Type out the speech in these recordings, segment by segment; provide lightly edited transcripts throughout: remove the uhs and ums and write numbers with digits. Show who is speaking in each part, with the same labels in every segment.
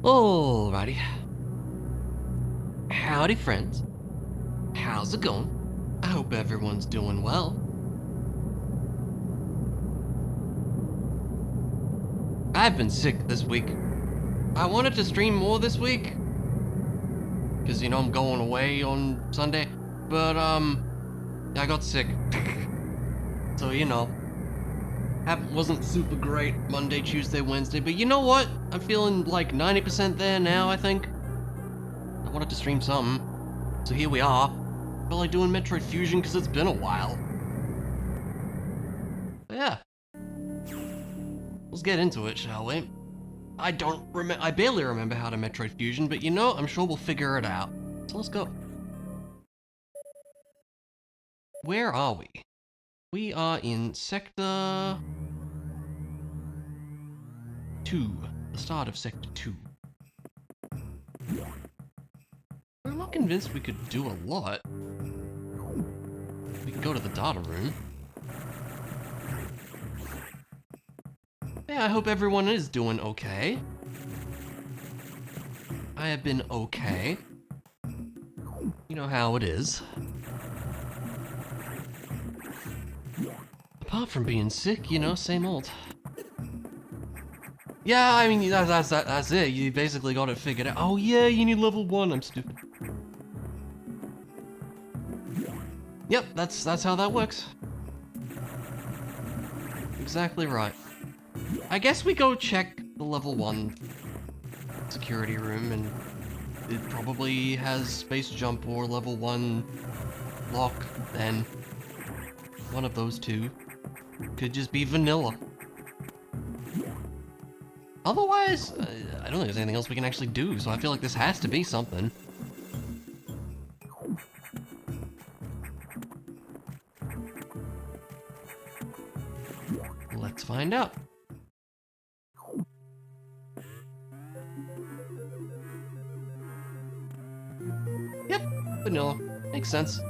Speaker 1: Alrighty. Howdy, friends. How's it going? I hope everyone's doing well. I've been sick this week. I wanted to stream more this week, because, you know, I'm going away on Sunday, but, I got sick. So, you know, wasn't super great Monday, Tuesday, Wednesday, but you know what? I'm feeling like 90% there now, I think. I wanted to stream something, so here we are. Feel like doing Metroid Fusion because it's been a while. But yeah. Let's get into it, shall we? I barely remember how to Metroid Fusion, but you know, I'm sure we'll figure it out. So let's go. Where are we? We are in Sector 2. The start of Sector 2. I'm not convinced we could do a lot. We can go to the data room. Yeah, I hope everyone is doing okay. I have been okay. You know how it is. Apart from being sick, you know, same old. Yeah, I mean, that's it. You basically got it figured out. Oh yeah, you need level 1. I'm stupid. Yep, that's how that works. Exactly right. I guess we go check the level 1 security room, and it probably has space jump or level 1 lock, then one of those two. Could just be vanilla. Otherwise, I don't think there's anything else we can actually do, so I feel like this has to be something. Let's find out. Yep, vanilla. Makes sense.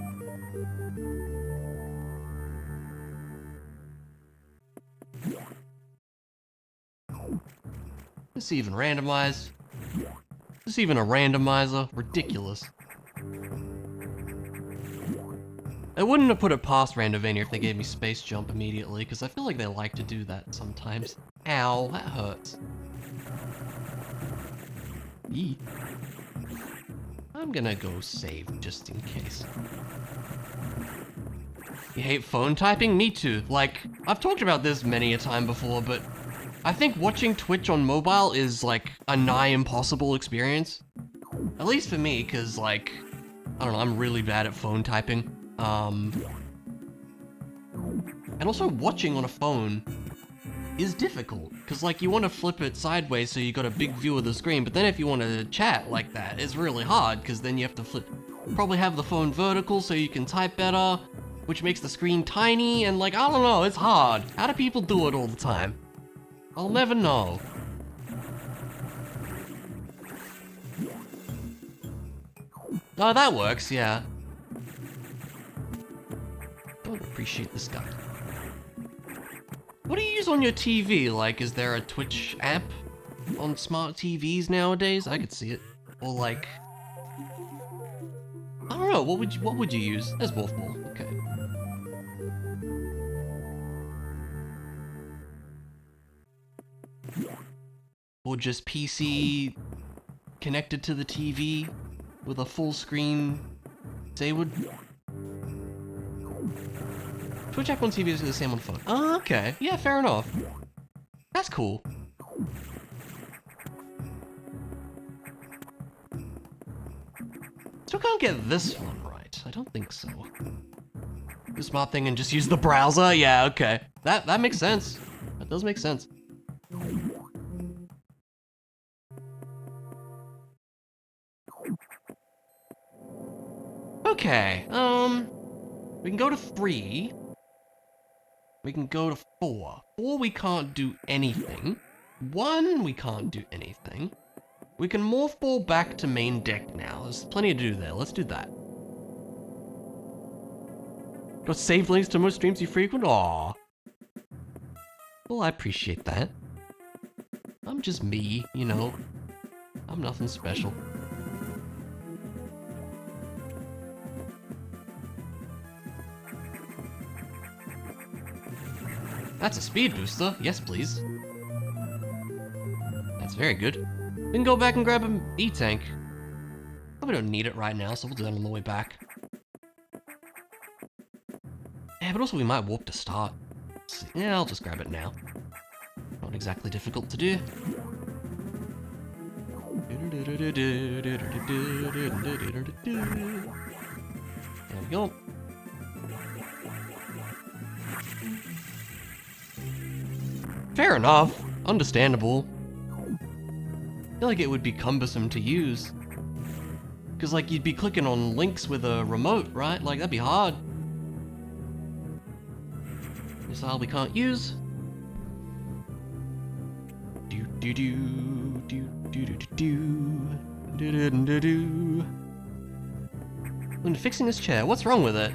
Speaker 1: This even randomized. This even a randomizer. Ridiculous. I wouldn't have put it past Randomiser if they gave me space jump immediately, because I feel like they like to do that sometimes. Ow, that hurts. Yee. I'm gonna go save just in case. You hate phone typing? Me too. Like, I've talked about this many a time before, but I think watching Twitch on mobile is like a nigh impossible experience. At least for me, because like, I don't know, I'm really bad at phone typing. And also watching on a phone is difficult, because like you want to flip it sideways so you got a big view of the screen, but then if you want to chat like that, it's really hard, because then you have to probably have the phone vertical so you can type better, which makes the screen tiny, and like, I don't know, it's hard. How do people do it all the time? I'll never know. Oh, that works, yeah. Don't appreciate this guy. What do you use on your TV? Like, is there a Twitch app on smart TVs nowadays? I could see it. Or like, I don't know. What would you use? There's Wolfball. Okay. Or just PC connected to the TV with a full screen Saywood. Twitch app on TV is the same on phone. Oh, okay. Yeah, fair enough. That's cool. Still can't get this one right. I don't think so. Do the smart thing and just use the browser? Yeah, okay. That makes sense. That does make sense. Okay, we can go to 3. We can go to 4. 4 we can't do anything. 1 we can't do anything. We can morph ball back to main deck now. There's plenty to do there. Let's do that. Got save links to most streams you frequent? Aww. Well, I appreciate that. I'm just me, you know. I'm nothing special. That's a speed booster. Yes, please. That's very good. We can go back and grab an E-tank. Probably don't need it right now, so we'll do that on the way back. Yeah, but also we might warp to start. Yeah, I'll just grab it now. Not exactly difficult to do. There we go. Fair enough. Understandable. I feel like it would be cumbersome to use. Because, like, you'd be clicking on links with a remote, right? Like, that'd be hard. Missile we can't use. When fixing this chair, what's wrong with it?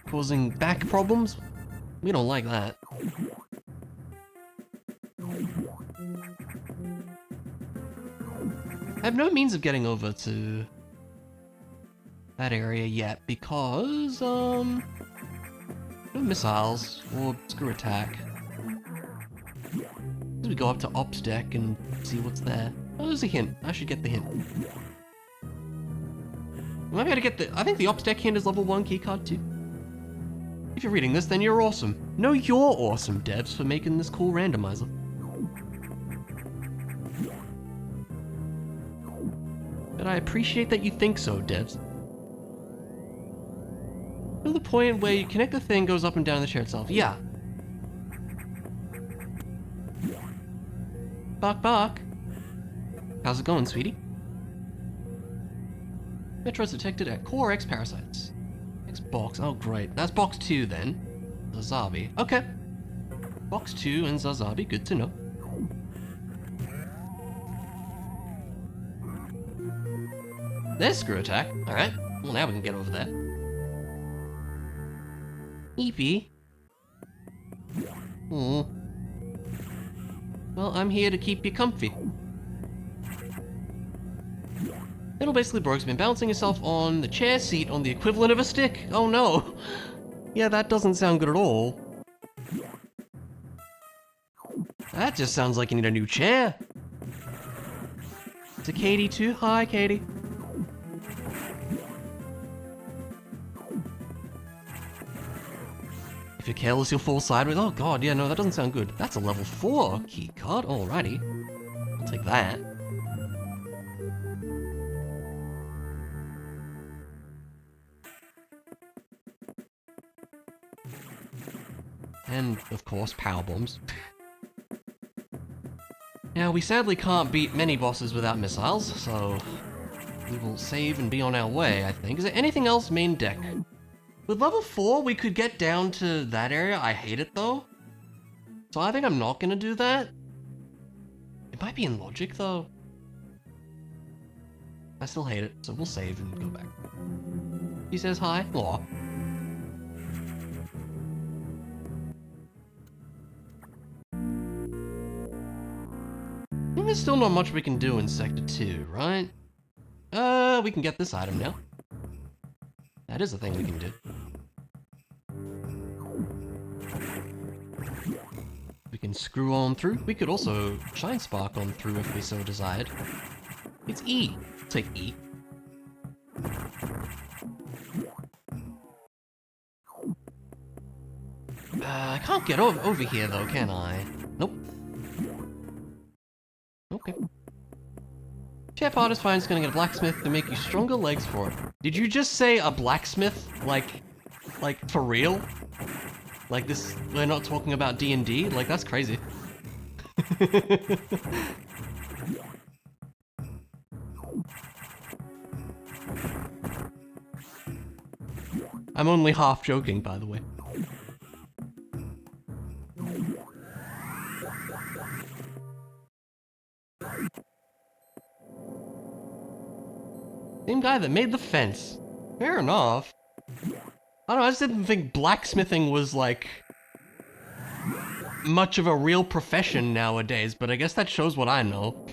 Speaker 1: Causing back problems? We don't like that. I have no means of getting over to that area yet because, no missiles or screw attack. We go up to Ops deck and see what's there. Oh, there's a hint. I should get the hint. Maybe I gotta get the... I think the Ops deck hint is level 1 keycard too. If you're reading this, then you're awesome. No, you're awesome, devs, for making this cool randomizer. But I appreciate that you think so, devs. To the point where you connect the thing, goes up and down the chair itself. Yeah. Bark, bark. How's it going, sweetie? Metroid's detected at Core X parasites. X box. Oh, great. That's box 2 then. Zazabi. Okay. Box 2 and Zazabi. Good to know. There's screw attack. Alright. Well, now we can get over there. Eepy. Oh. Well, I'm here to keep you comfy. Little basically broke's been bouncing himself on the chair seat on the equivalent of a stick. Oh no. Yeah, that doesn't sound good at all. That just sounds like you need a new chair. To Katie too. Hi, Katie. If you're careless, you'll fall sideways. Oh god, yeah, no, that doesn't sound good. That's a level 4 key card. Alrighty. I'll take that. And, of course, power bombs. Now, we sadly can't beat many bosses without missiles, so we will save and be on our way, I think. Is there anything else main deck? With level 4, we could get down to that area. I hate it, though. So I think I'm not gonna do that. It might be in logic, though. I still hate it, so we'll save and go back. He says hi. Aw. I think there's still not much we can do in Sector 2, right? We can get this item now. That is a thing we can do. We can screw on through. We could also shine spark on through if we so desired. It's E. Take E. I can't get over here though, can I? Nope. Okay. Chair part is fine, it's gonna get a blacksmith to make you stronger legs for it. Did you just say a blacksmith? Like for real? Like this, we're not talking about D&D? Like that's crazy. I'm only half joking, by the way. Same guy that made the fence. Fair enough. I don't know, I just didn't think blacksmithing was like much of a real profession nowadays, but I guess that shows what I know.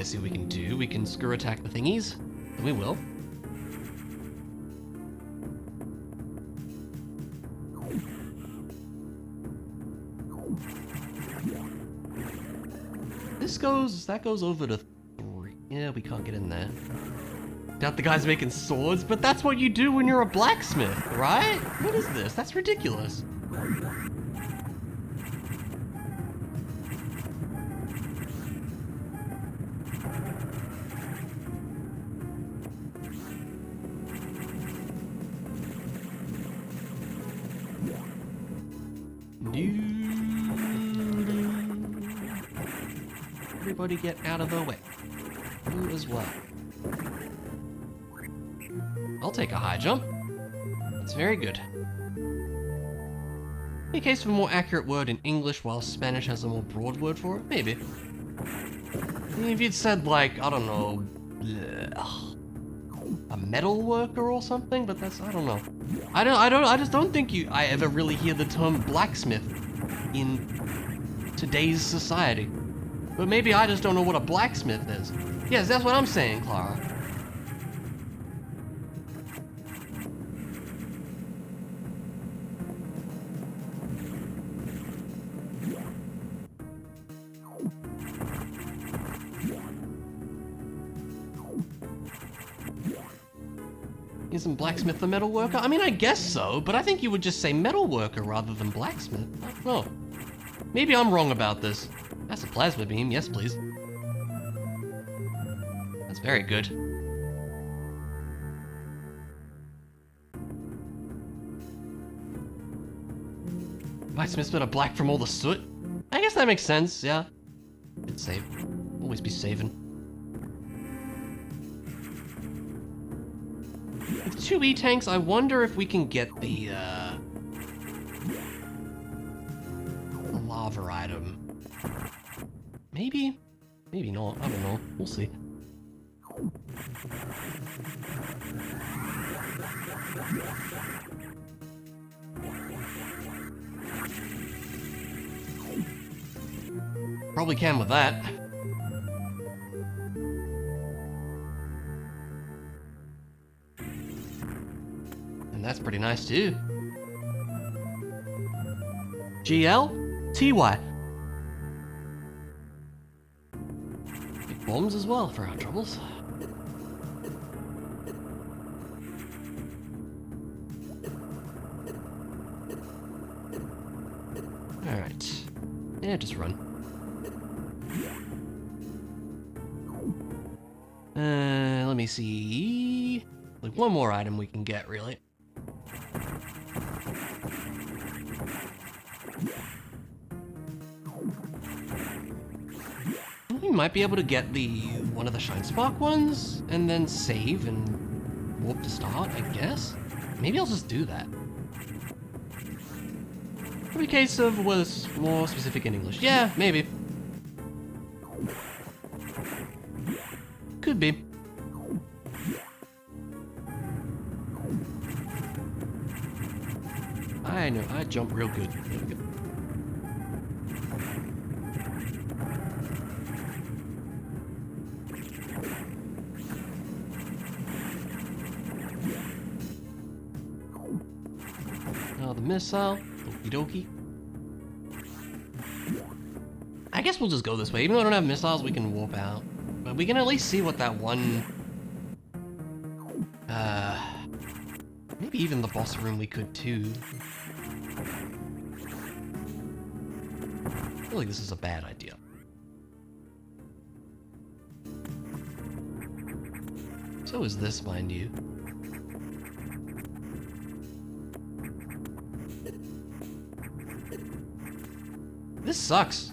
Speaker 1: see what we can do. We can screw attack the thingies, and we will. That goes over to 3. Yeah, we can't get in there. Doubt the guy's making swords, but that's what you do when you're a blacksmith, right? What is this? That's ridiculous. Everybody get out of the way. You as well. I'll take a high jump. That's very good. In case of a more accurate word in English while Spanish has a more broad word for it? Maybe. If you'd said like, I don't know, a metal worker or something, but that's, I don't know. I just don't think I ever really hear the term blacksmith in today's society. But maybe I just don't know what a blacksmith is. Yes, that's what I'm saying, Clara. Isn't blacksmith the metal worker? I mean, I guess so, but I think you would just say metal worker rather than blacksmith. I don't know. Maybe I'm wrong about this. That's a plasma beam, yes please. That's very good. Blacksmith's been a black from all the soot? I guess that makes sense, yeah. It's safe. Always be saving. With 2 E-tanks, I wonder if we can get the lava item. Maybe? Maybe not. I don't know. We'll see. Probably can with that. And that's pretty nice too. GL? TY. Big bombs as well for our troubles. Alright. Yeah, just run. Let me see. Like one more item we can get, really. We might be able to get one of the Shine Spark ones, and then save and warp to start, I guess? Maybe I'll just do that. In the case of was more specific in English. Yeah, maybe. Could be. I know, I jump real good. There we go. Now the missile. Okie dokie. I guess we'll just go this way. Even though I don't have missiles, we can warp out. But we can at least see what that one... maybe even the boss room we could too. I feel like this is a bad idea. So is this, mind you. This sucks.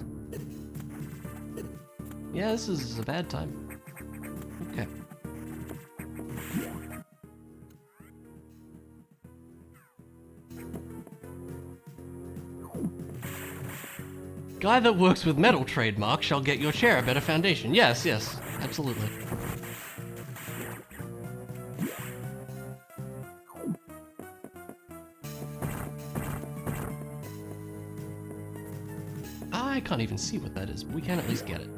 Speaker 1: Yeah, this is a bad time. Okay. Guy that works with metal trademark shall get your chair a better foundation. Yes, yes, absolutely. I can't even see what that is, but we can at least get it.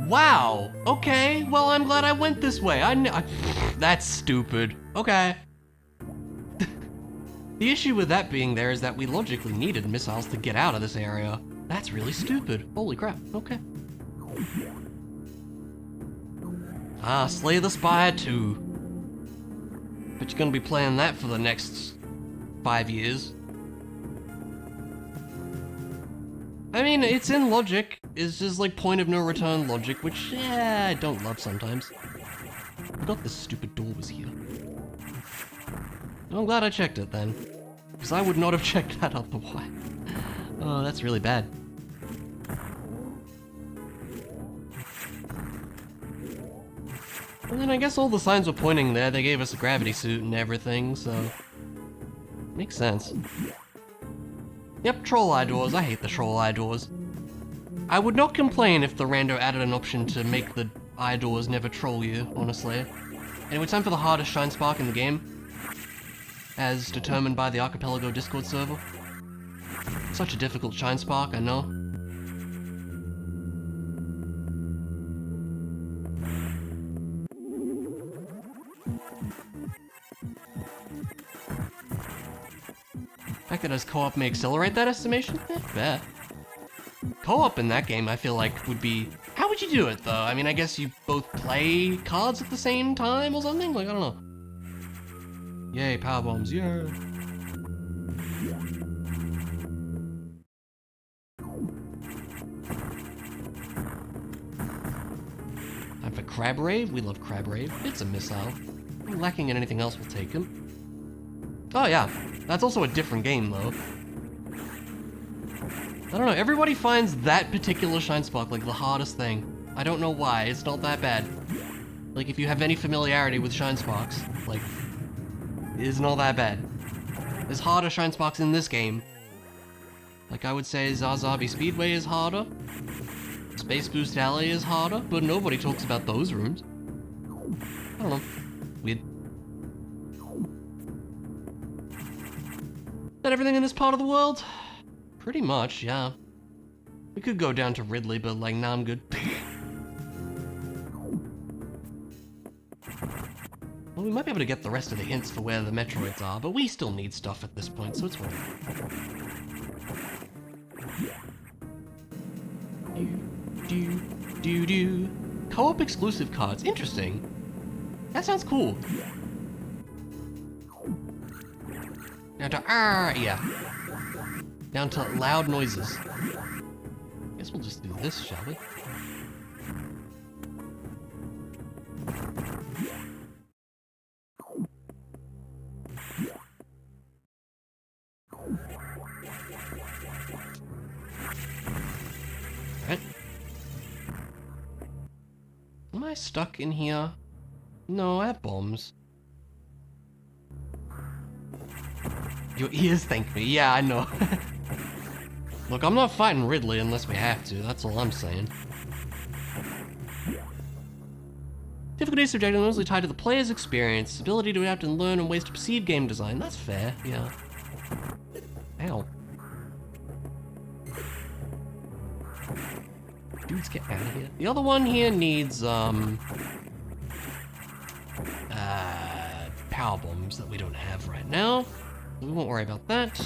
Speaker 1: Wow, okay, well I'm glad I went this way. That's stupid. Okay. The issue with that being there is that we logically needed missiles to get out of this area. That's really stupid. Holy crap, okay. Ah, Slay the Spire 2. But you're gonna be playing that for the next 5 years. I mean, it's in logic. It's just like point of no return logic, which, yeah, I don't love sometimes. I forgot this stupid door was here. I'm glad I checked it then. Because I would not have checked that otherwise. Oh, that's really bad. And then I guess all the signs were pointing there. They gave us a gravity suit and everything, so... makes sense. Yep, troll eye doors. I hate the troll eye doors. I would not complain if the rando added an option to make the eye doors never troll you, honestly. Anyway, time for the hardest shine spark in the game, as determined by the Archipelago Discord server. Such a difficult shine spark, I know. The fact that as co-op may accelerate that estimation? Fair. Co-op in that game, I feel like, would be... How would you do it, though? I mean, I guess you both play cards at the same time or something? Like, I don't know. Yay, power bombs, yeah. Time for Crab Rave. We love Crab Rave. It's a missile. Lacking in anything else, we'll take him. Oh, yeah. That's also a different game, though. I don't know, everybody finds that particular shine spark like the hardest thing. I don't know why, it's not that bad. Like, if you have any familiarity with shine sparks, like, it is not that bad. There's harder shine sparks in this game. Like, I would say Zazabi Speedway is harder. Space Boost Alley is harder, but nobody talks about those rooms. I don't know. Weird. Is that everything in this part of the world? Pretty much, yeah. We could go down to Ridley, but like, nah, I'm good. Well, we might be able to get the rest of the hints for where the Metroids are, but we still need stuff at this point, so it's fine. Co-op exclusive cards, interesting. That sounds cool. Now to yeah. Down to loud noises. Guess we'll just do this, shall we? Alright. Am I stuck in here? No, I have bombs. Your ears thank me. Yeah, I know. Look, I'm not fighting Ridley unless we have to, that's all I'm saying. Difficulty is subjective and mostly tied to the player's experience, ability to adapt and learn, and ways to perceive game design. That's fair, yeah. Ow. Dudes, get out of here. The other one here needs, power bombs that we don't have right now. We won't worry about that.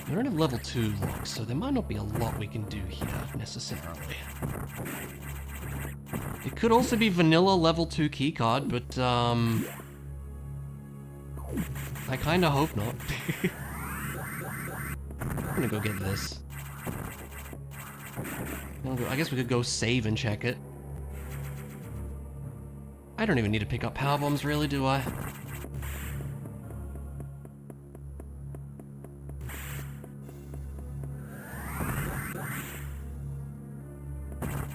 Speaker 1: We don't have level 2 locks, so there might not be a lot we can do here, necessarily. It could also be vanilla level 2 keycard, but, I kinda hope not. I'm gonna go get this. I guess we could go save and check it. I don't even need to pick up power bombs, really, do I?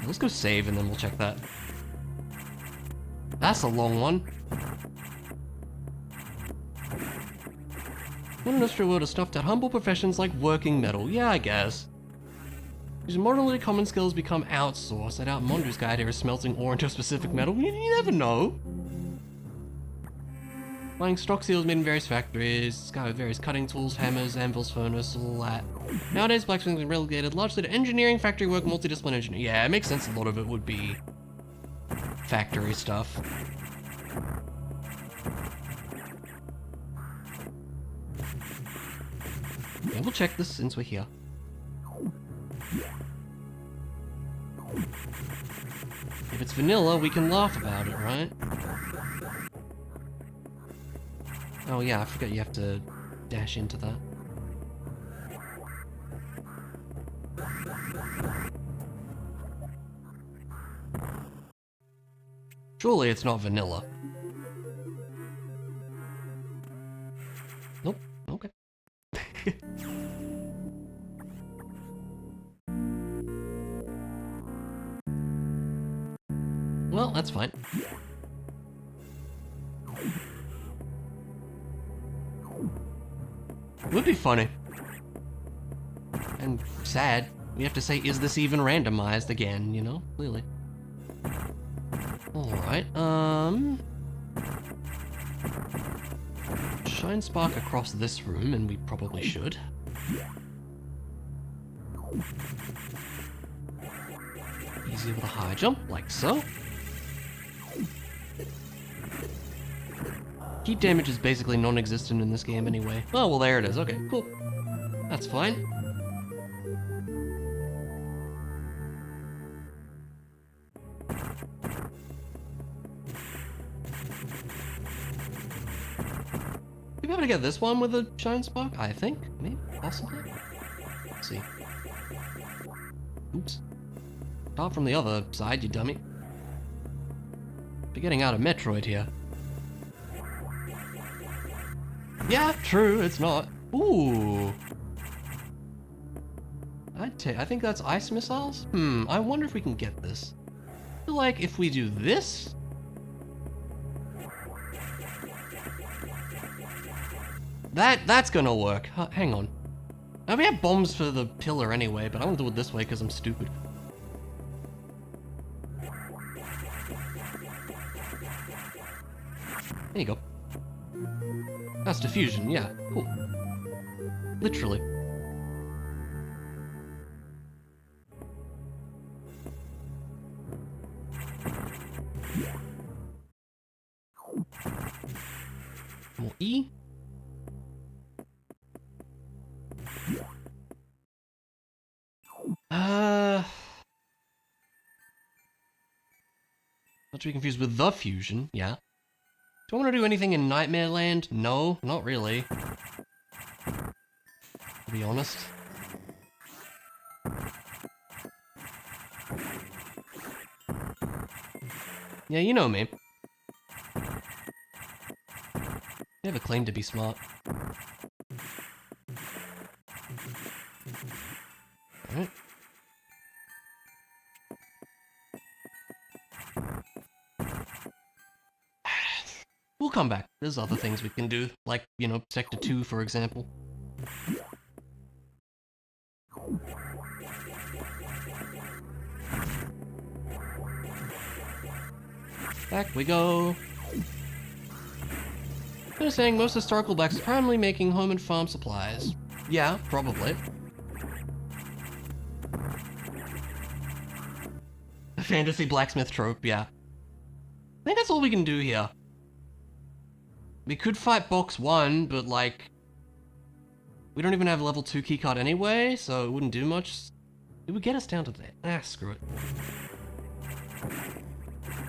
Speaker 1: Let's go save and then we'll check that. That's a long one. What industrial world is snuffed at humble professions like working metal? Yeah, I guess. These moderately common skills become outsourced. I doubt Mondu's guide here is smelting ore into a specific metal. You never know. Buying stock seals made in various factories. This guy with various cutting tools, hammers, anvils, furnace, all that. Nowadays, blacksmithing is relegated largely to engineering, factory work, multidisciplinary engineering. Yeah, it makes sense. A lot of it would be factory stuff. Yeah, we'll check this since we're here. If it's vanilla, we can laugh about it, right? Oh yeah, I forgot you have to dash into that. Surely it's not vanilla. Nope. Okay. Well, that's fine. Would be funny. And sad. We have to say, is this even randomized again, you know? Clearly. Alright, shine spark across this room, and we probably should. Easy with a high jump, like so. Heat damage is basically non-existent in this game anyway. Oh, well there it is. Okay, cool. That's fine. We'll be able to get this one with a shine spark, I think. Maybe, possibly. Let's see. Oops. Start from the other side, you dummy. We're getting out of Metroid here. Yeah, true, it's not. Ooh. I think that's ice missiles? I wonder if we can get this. I feel like if we do this... That's gonna work. Hang on. We have bombs for the pillar anyway, but I want to do it this way because I'm stupid. There you go. That's diffusion, yeah, cool. Literally. More E. Not to be confused with the fusion, yeah. Do I want to do anything in Nightmare Land? No, not really. To be honest. Yeah, you know me. Never claimed to be smart. Alright. We'll come back. There's other things we can do, like, you know, Sector 2, for example. Back we go. They're saying most historical blacks are primarily making home and farm supplies. Yeah, probably. A fantasy blacksmith trope, yeah. I think that's all we can do here. We could fight box 1, but like... we don't even have level 2 keycard anyway, so it wouldn't do much. It would get us down to that. Ah, screw it.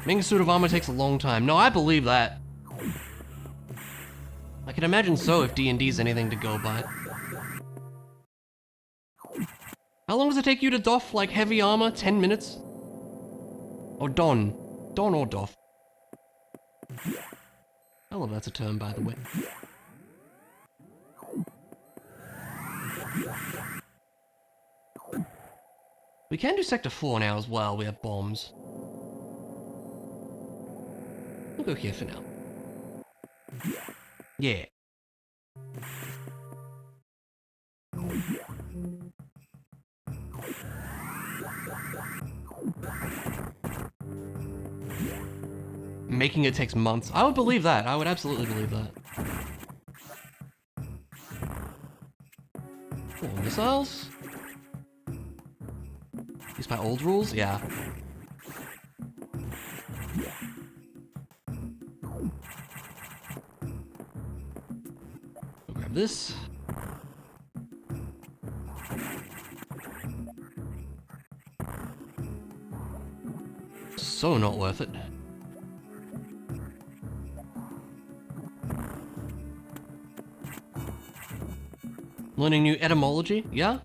Speaker 1: Making a suit of armor takes a long time. No, I believe that. I can imagine so if D&D's anything to go by. How long does it take you to doff, like, heavy armor? 10 minutes? Or don. Don or doff. I love that's a term, by the way. We can do Sector 4 now as well, we have bombs. We'll go here for now. Yeah. making it takes months. I would believe that. I would absolutely believe that. Oh, missiles? Used by old rules? Yeah. I'll grab this. So not worth it. Learning new etymology? Yeah?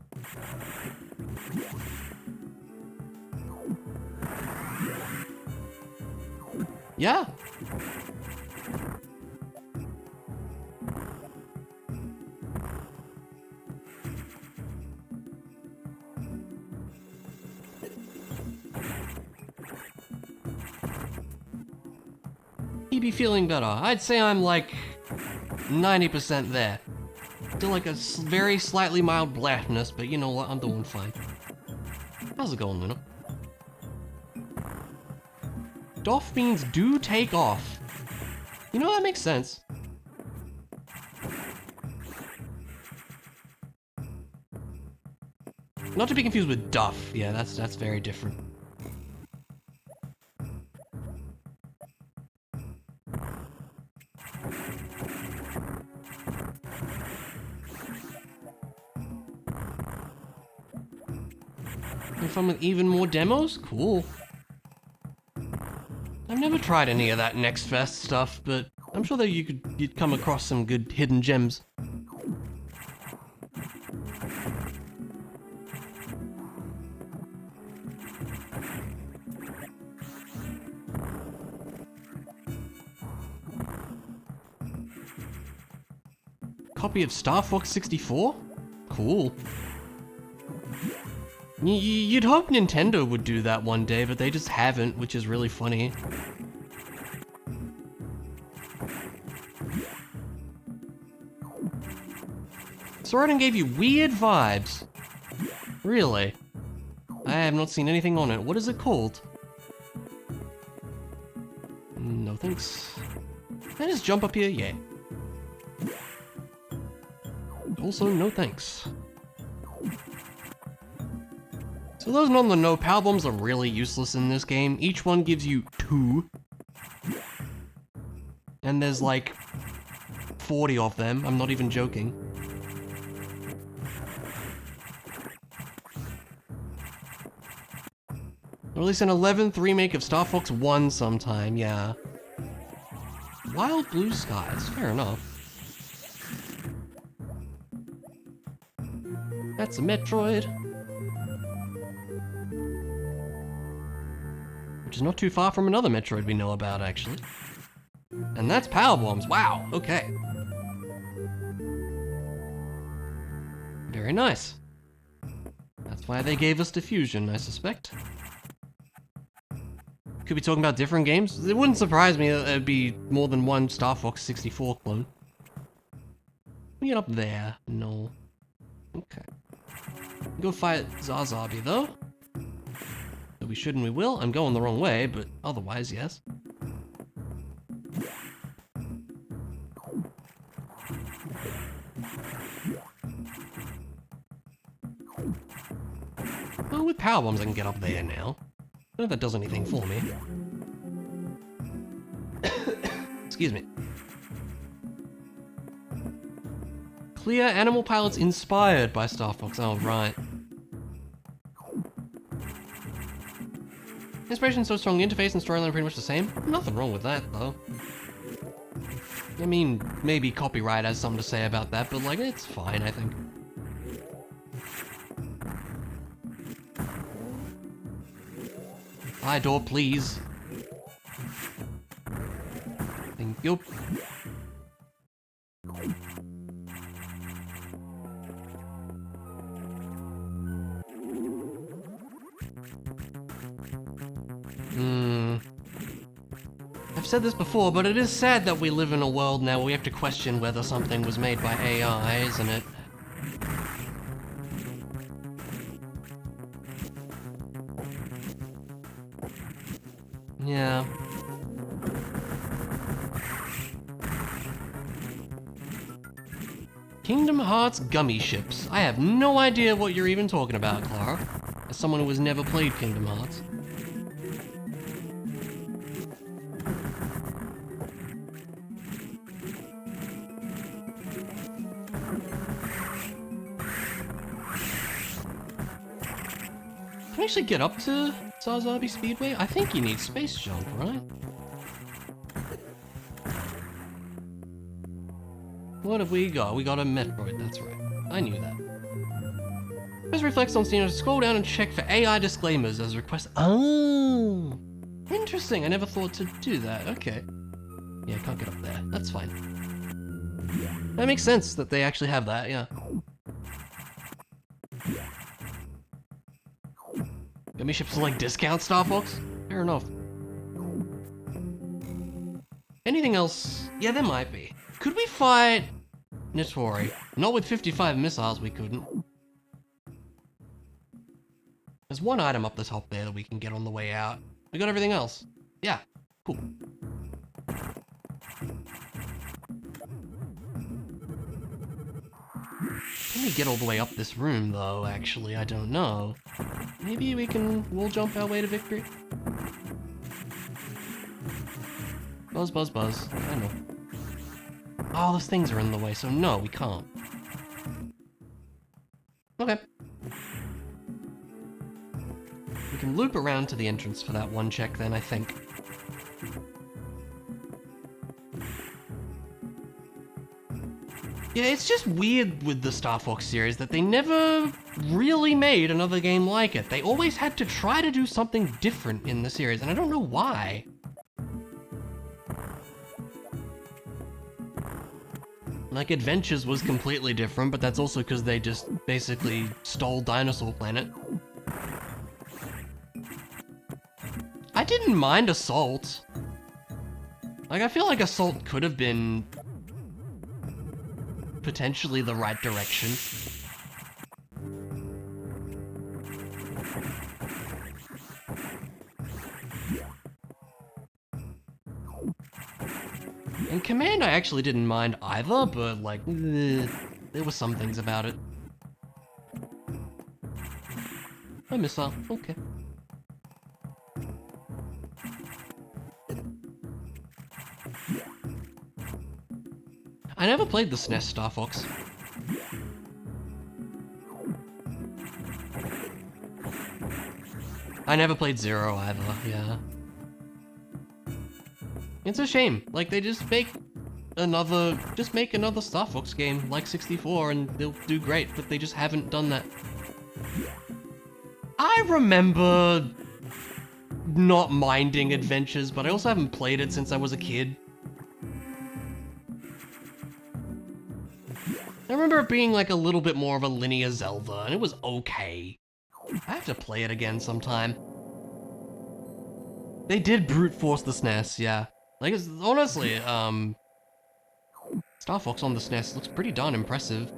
Speaker 1: Yeah. He'd be feeling better. I'd say I'm like 90% there. Still like a very slightly mild blackness, but you know what? I'm doing fine. How's it going, Luna? Doff means do take off. You know, that makes sense. Not to be confused with duff. Yeah, that's very different. Having fun with even more demos? Cool. I've never tried any of that Next Fest stuff, but I'm sure that you'd come across some good hidden gems. Copy of Star Fox 64? Cool. You'd hope Nintendo would do that one day, but they just haven't, which is really funny. Soraden gave you weird vibes. Really? I have not seen anything on it. What is it called? No thanks. Can I just jump up here? Yeah. Also, no thanks. So those not in the know, power bombs are really useless in this game. Each one gives you 2. And there's like 40 of them. I'm not even joking. Or at least an 11th remake of Star Fox 1 sometime, yeah. Wild Blue Skies, fair enough. That's a Metroid. Which is not too far from another Metroid we know about, actually. And that's power bombs. Wow, okay. Very nice. That's why they gave us diffusion, I suspect. Could be talking about different games. It wouldn't surprise me that there'd be more than one Star Fox 64 clone. We get up there. No. Okay. Go fight Zazabi, though. So we should and we will. I'm going the wrong way, but otherwise, yes. Well, with power bombs I can get up there now. I don't know if that does anything for me. Excuse me. Clear animal pilots inspired by Star Fox. Oh, right. Inspiration so strong, interface and storyline are pretty much the same. Nothing wrong with that, though. I mean, maybe copyright has something to say about that, but like, it's fine, I think. Hi, door, please. Thank you. I've said this before, but it is sad that we live in a world now where we have to question whether something was made by AI, isn't it? Yeah. Kingdom Hearts gummy ships. I have no idea what you're even talking about, Clara. As someone who has never played Kingdom Hearts. Can you actually get up to Sazabi Speedway? I think you need space jump, right? What have we got? We got a Metroid, that's right. I knew that. Press reflex on Steam, scroll down and check for AI disclaimers as requested. Oh! Interesting, I never thought to do that. Okay. Yeah, I can't get up there. That's fine. That makes sense that they actually have that, yeah. Gummy ships are like discount, Star Fox? Fair enough. Anything else? Yeah, there might be. Could we fight Nitori? Not with 55 missiles, we couldn't. There's one item up the top there that we can get on the way out. We got everything else. Yeah, cool. Can we get all the way up this room, though? Actually, I don't know. Maybe we can wall jump our way to victory? Buzz, buzz, buzz. I know. Oh, those things are in the way, so no, we can't. Okay. We can loop around to the entrance for that one check then, I think. Yeah, it's just weird with the Star Fox series that they never really made another game like it. They always had to try to do something different in the series, and I don't know why. Like, Adventures was completely different, but that's also because they just basically stole Dinosaur Planet. I didn't mind Assault. Like, I feel like Assault could have been potentially the right direction. And Command I actually didn't mind either, but like, there were some things about it. A missile, okay. I never played the SNES Star Fox. I never played Zero either, yeah. It's a shame. Like, they just make another Star Fox game like 64 and they'll do great, but they just haven't done that. I remember not minding Adventures, but I also haven't played it since I was a kid. I remember it being like a little bit more of a linear Zelda, and it was okay. I have to play it again sometime. They did brute force the SNES, yeah. Like, it's, honestly, Star Fox on the SNES looks pretty darn impressive.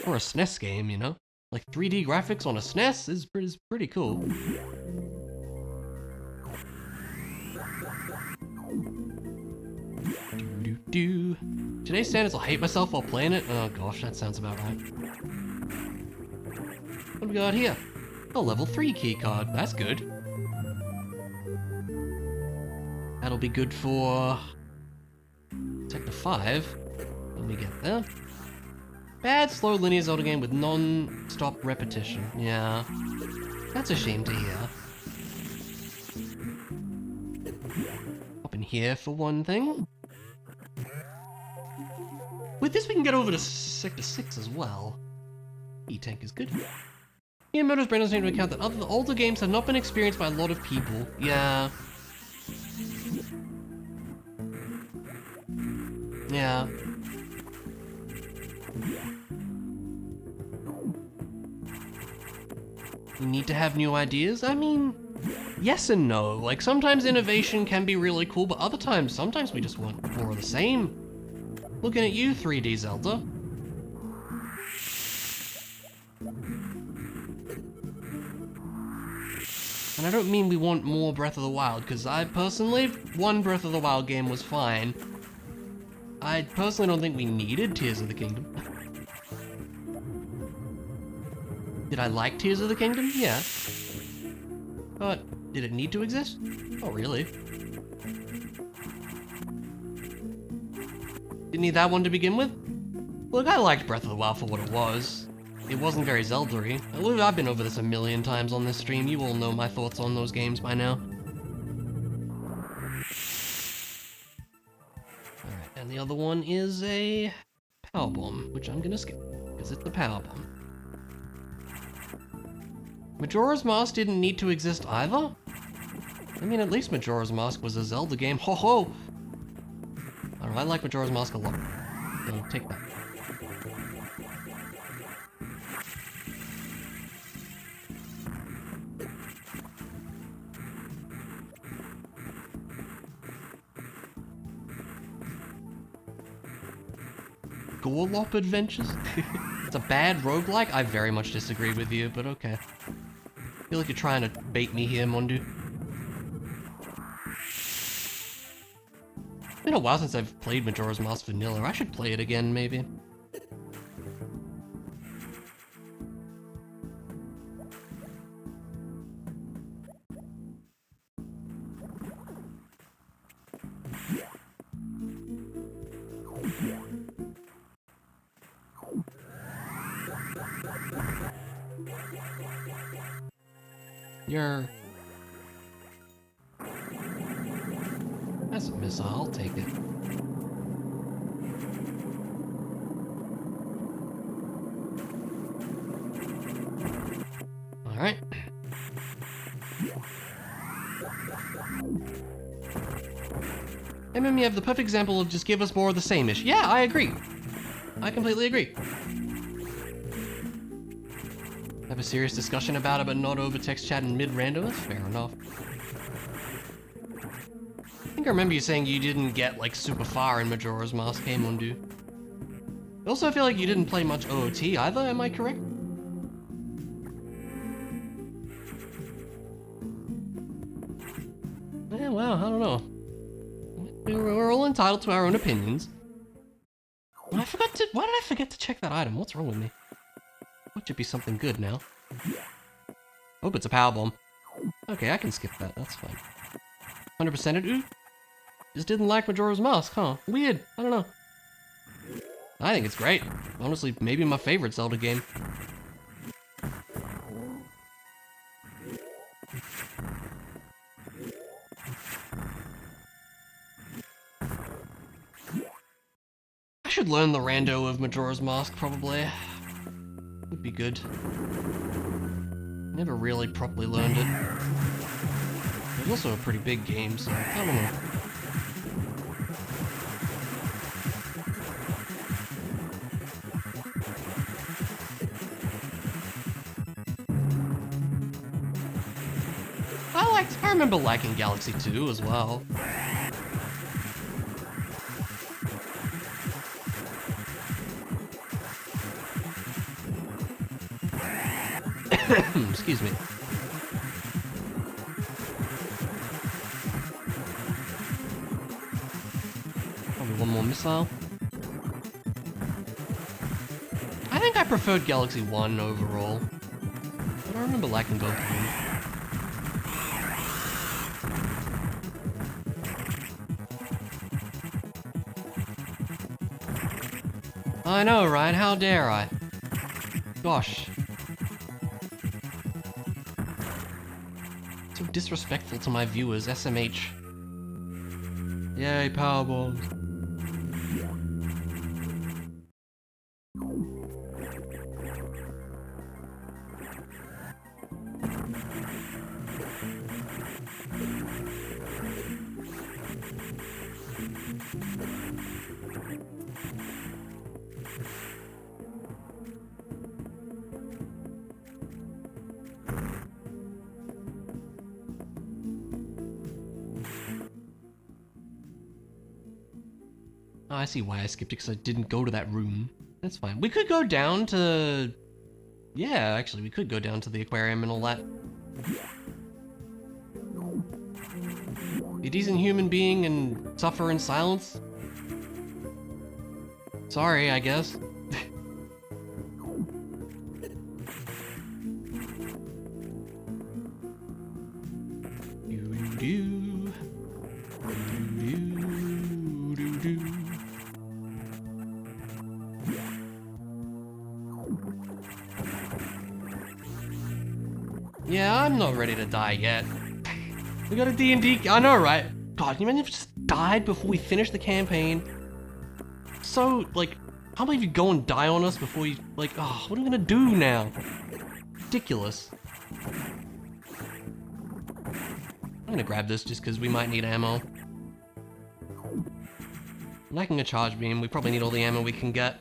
Speaker 1: For a SNES game, you know? Like, 3D graphics on a SNES is pretty cool. Today's standards, I'll hate myself while playing it. Oh gosh, that sounds about right. What do we got here? A level 3 keycard, that's good. That'll be good for Sector 5 when we get there. Bad, slow linear Zelda game with non-stop repetition. Yeah, that's a shame to hear. Hop in here for one thing. With this we can get over to Sector 6 as well. E-Tank is good. Miyamoto's brain doesn't take into account that other older games have not been experienced by a lot of people. Yeah. Yeah. You need to have new ideas? I mean, yes and no. Like, sometimes innovation can be really cool, but other times, sometimes we just want more of the same. Looking at you, 3D Zelda. And I don't mean we want more Breath of the Wild, because I personally, one Breath of the Wild game was fine. I personally don't think we needed Tears of the Kingdom. Did I like Tears of the Kingdom? Yeah. But did it need to exist? Oh, really? Didn't need that one to begin with? Look, I liked Breath of the Wild for what it was. It wasn't very Zelda-y. I've been over this a million times on this stream. You all know my thoughts on those games by now. Alright, and the other one is a Power Bomb, which I'm gonna skip, because it's the Power Bomb. Majora's Mask didn't need to exist either? I mean, at least Majora's Mask was a Zelda game. Ho ho! I don't know, I like Majora's Mask a lot. So take that. Gorlop Adventures? It's a bad roguelike? I very much disagree with you, but okay. I feel like you're trying to bait me here, Mondu. It's been a while since I've played Majora's Mask Vanilla. I should play it again, maybe. You're... That's a missile, I'll take it. Alright. You have the perfect example of just give us more of the same-ish. Yeah, I agree. I completely agree. Have a serious discussion about it, but not over text chat and mid-rando? That's fair enough. I think I remember you saying you didn't get, like, super far in Majora's Mask, hey, Mundu. I also feel like you didn't play much OOT either, am I correct? Yeah, well, I don't know. We're all entitled to our own opinions. Why did I forget to check that item? What's wrong with me? It should be something good now. Oh, it's a power bomb. Okay, I can skip that. That's fine. 100%ed. Ooh. Just didn't like Majora's Mask, huh? Weird. I don't know. I think it's great. Honestly, maybe my favorite Zelda game. I should learn the rando of Majora's Mask, probably. Would be good. Never really properly learned it. It was also a pretty big game, so I don't know. I remember liking Galaxy 2 as well. Excuse me. Probably one more missile. I think I preferred Galaxy 1 overall. But I remember liking both of them. I know, right? How dare I? Gosh. So disrespectful to my viewers, SMH. Yay, power bombs. Oh, I see why I skipped it, because I didn't go to that room. That's fine. We could go down to... Yeah, actually, we could go down to the aquarium and all that. Be a decent human being and suffer in silence. Sorry, I guess. Yeah, I'm not ready to die yet. We got a D&D, I know, right? God, you imagine if we just died before we finished the campaign? So, like, how about if you go and die on us before you, like, oh, what are we gonna do now? Ridiculous. I'm gonna grab this just because we might need ammo. Lacking a charge beam, we probably need all the ammo we can get.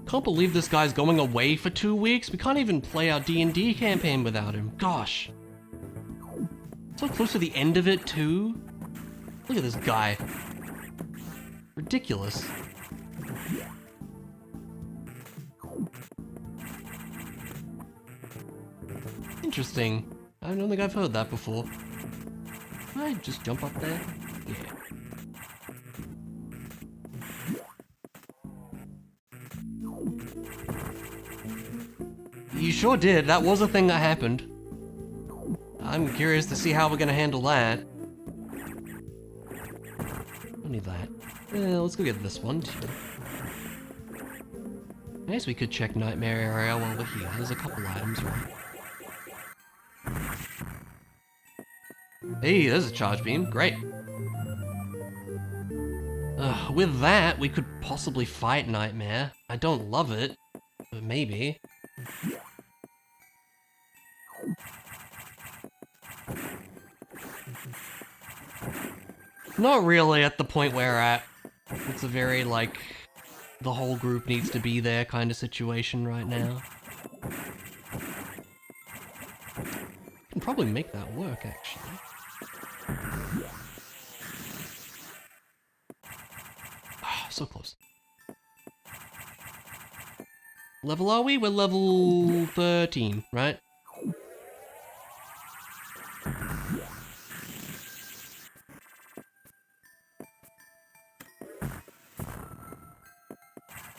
Speaker 1: Can't believe this guy's going away for 2 weeks. We can't even play our D&D campaign without him. Gosh. So close to the end of it, too. Look at this guy. Ridiculous. Interesting. I don't think I've heard that before. Can I just jump up there? Yeah. You sure did. That was a thing that happened. I'm curious to see how we're gonna handle that. Don't need that. Let's go get this one too. I guess we could check Nightmare Area while we're here. There's a couple items, right? Hey, there's a charge beam. Great. With that, we could possibly fight Nightmare. I don't love it, but maybe. Not really at the point we're at. It's a very, like, the whole group needs to be there kind of situation right now. Can probably make that work, actually. Ah, so close. Level are we? We're level 13, right?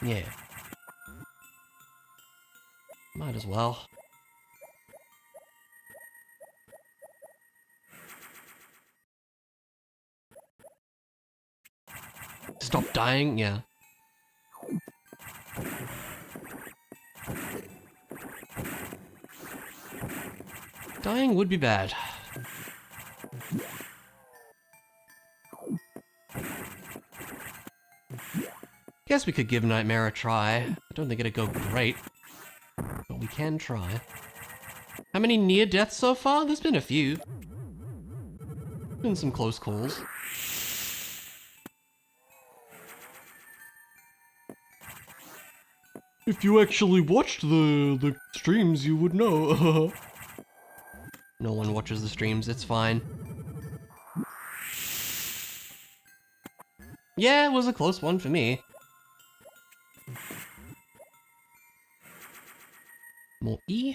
Speaker 1: Yeah. Might as well. Stop dying? Yeah. Dying would be bad. Guess we could give Nightmare a try. I don't think it'd go great, but we can try. How many near deaths so far? There's been a few. Been some close calls. If you actually watched the streams, you would know. No one watches the streams, it's fine. Yeah, it was a close one for me. More E.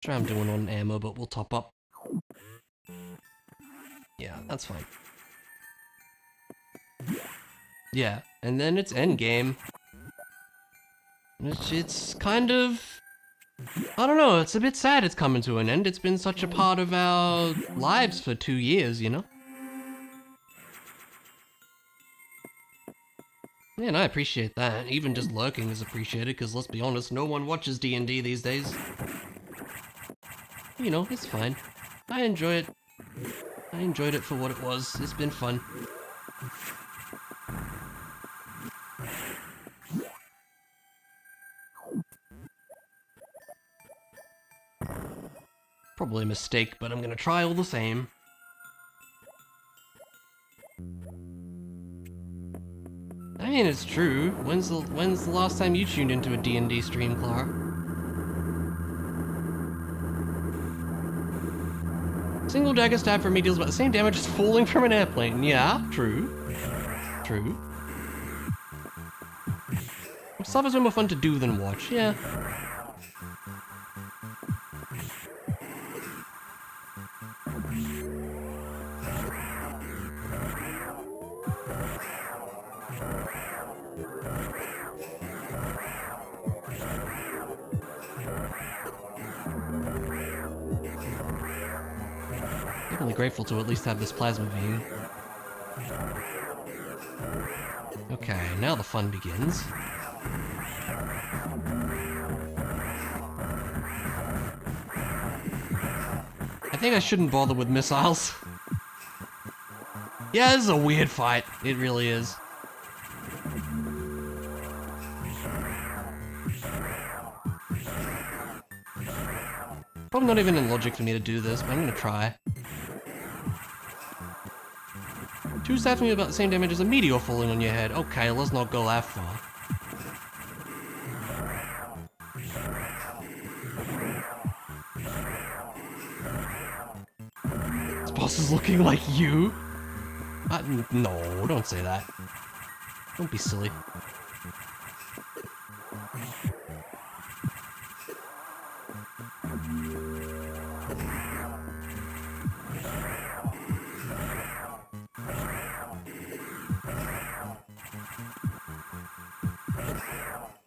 Speaker 1: Sure, I'm doing on ammo, but we'll top up. Yeah, that's fine. Yeah, and then it's endgame. It's kind of... I don't know, it's a bit sad it's coming to an end. It's been such a part of our lives for 2 years, you know? Yeah, and I appreciate that. Even just lurking is appreciated, because let's be honest, no one watches D&D these days. You know, it's fine. I enjoy it. I enjoyed it for what it was. It's been fun. Probably a mistake, but I'm gonna try all the same. I mean, it's true. When's the last time you tuned into a D&D stream, Clara? Single dagger stab for me deals about the same damage as falling from an airplane. Yeah, true. True. Stuff is way more fun to do than watch, yeah. Really grateful to at least have this plasma beam. Okay, now the fun begins. I think I shouldn't bother with missiles. Yeah, this is a weird fight. It really is. Probably not even in logic for me to do this, but I'm gonna try. Two stats me about the same damage as a meteor falling on your head. Okay, let's not go that far. This boss is looking like you? No, don't say that. Don't be silly.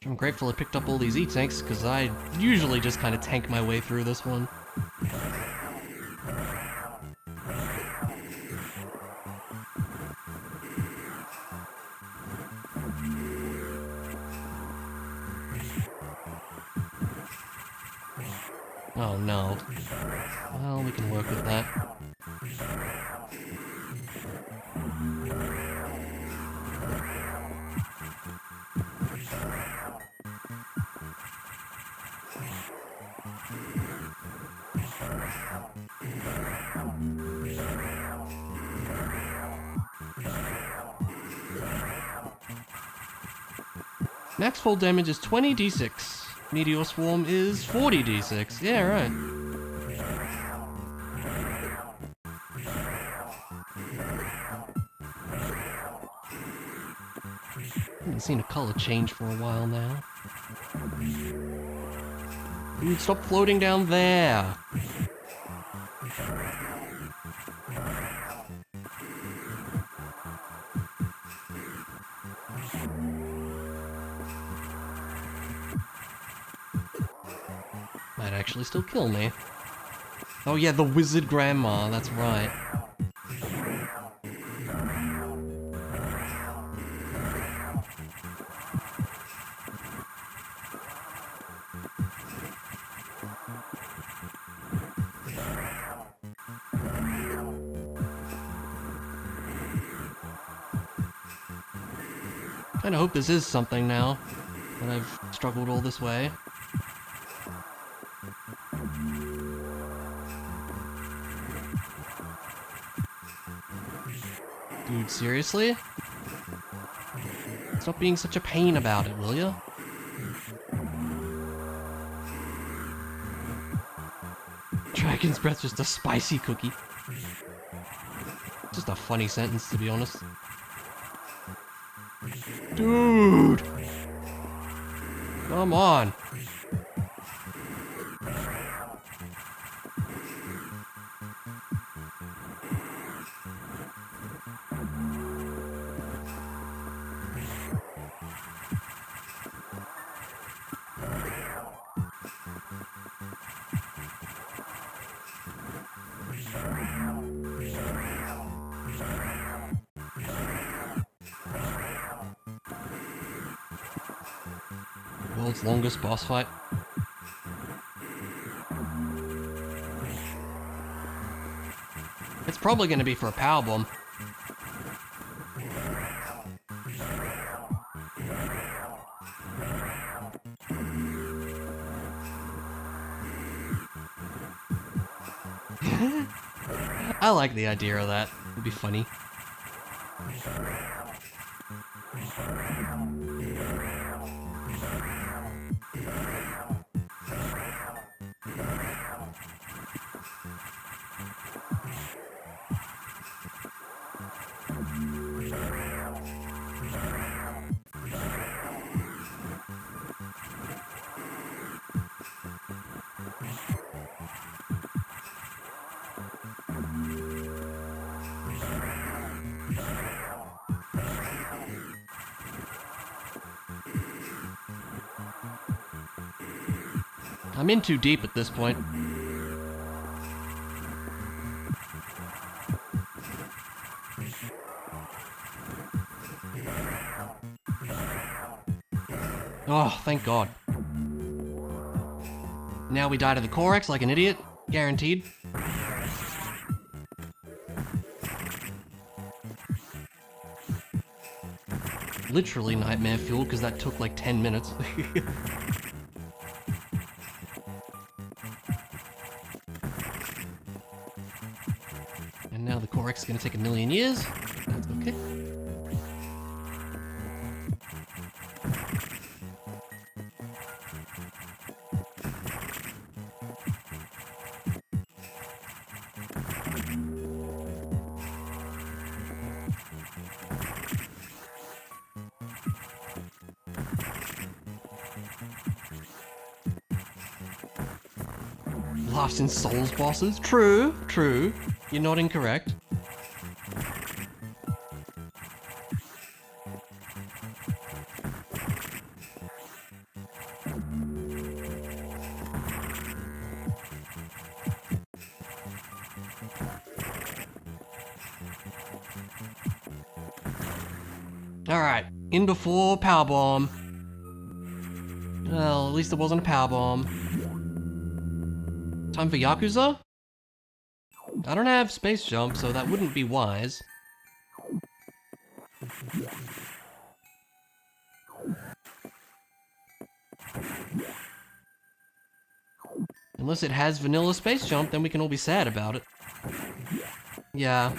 Speaker 1: I'm grateful I picked up all these E-tanks, because I usually just kind of tank my way through this one. Oh no. Well, we can work with that. Max fall damage is 20d6. Meteor Swarm is 40d6. Yeah, right. Haven't seen a color change for a while now. Dude, stop floating down there! Might actually still kill me. Oh yeah, the wizard grandma, that's right. Kinda hope this is something now, that I've struggled all this way. Dude, seriously? Stop being such a pain about it, will ya? Dragon's breath, just a spicy cookie. Just a funny sentence, to be honest. Dude! Come on! World's longest boss fight. It's probably gonna be for a power bomb. I like the idea of that. It'd be funny. I'm in too deep at this point. Oh, thank God. Now we die to the Corex like an idiot. Guaranteed. Literally nightmare fuel, because that took like 10 minutes. And now the Corex is gonna take a million years. That's okay. Laughs in Souls bosses. True, true. You're not incorrect. Alright, in before powerbomb. Well, at least it wasn't a powerbomb. Time for Yakuza? I don't have space jump, so that wouldn't be wise. Unless it has vanilla space jump, then we can all be sad about it. Yeah.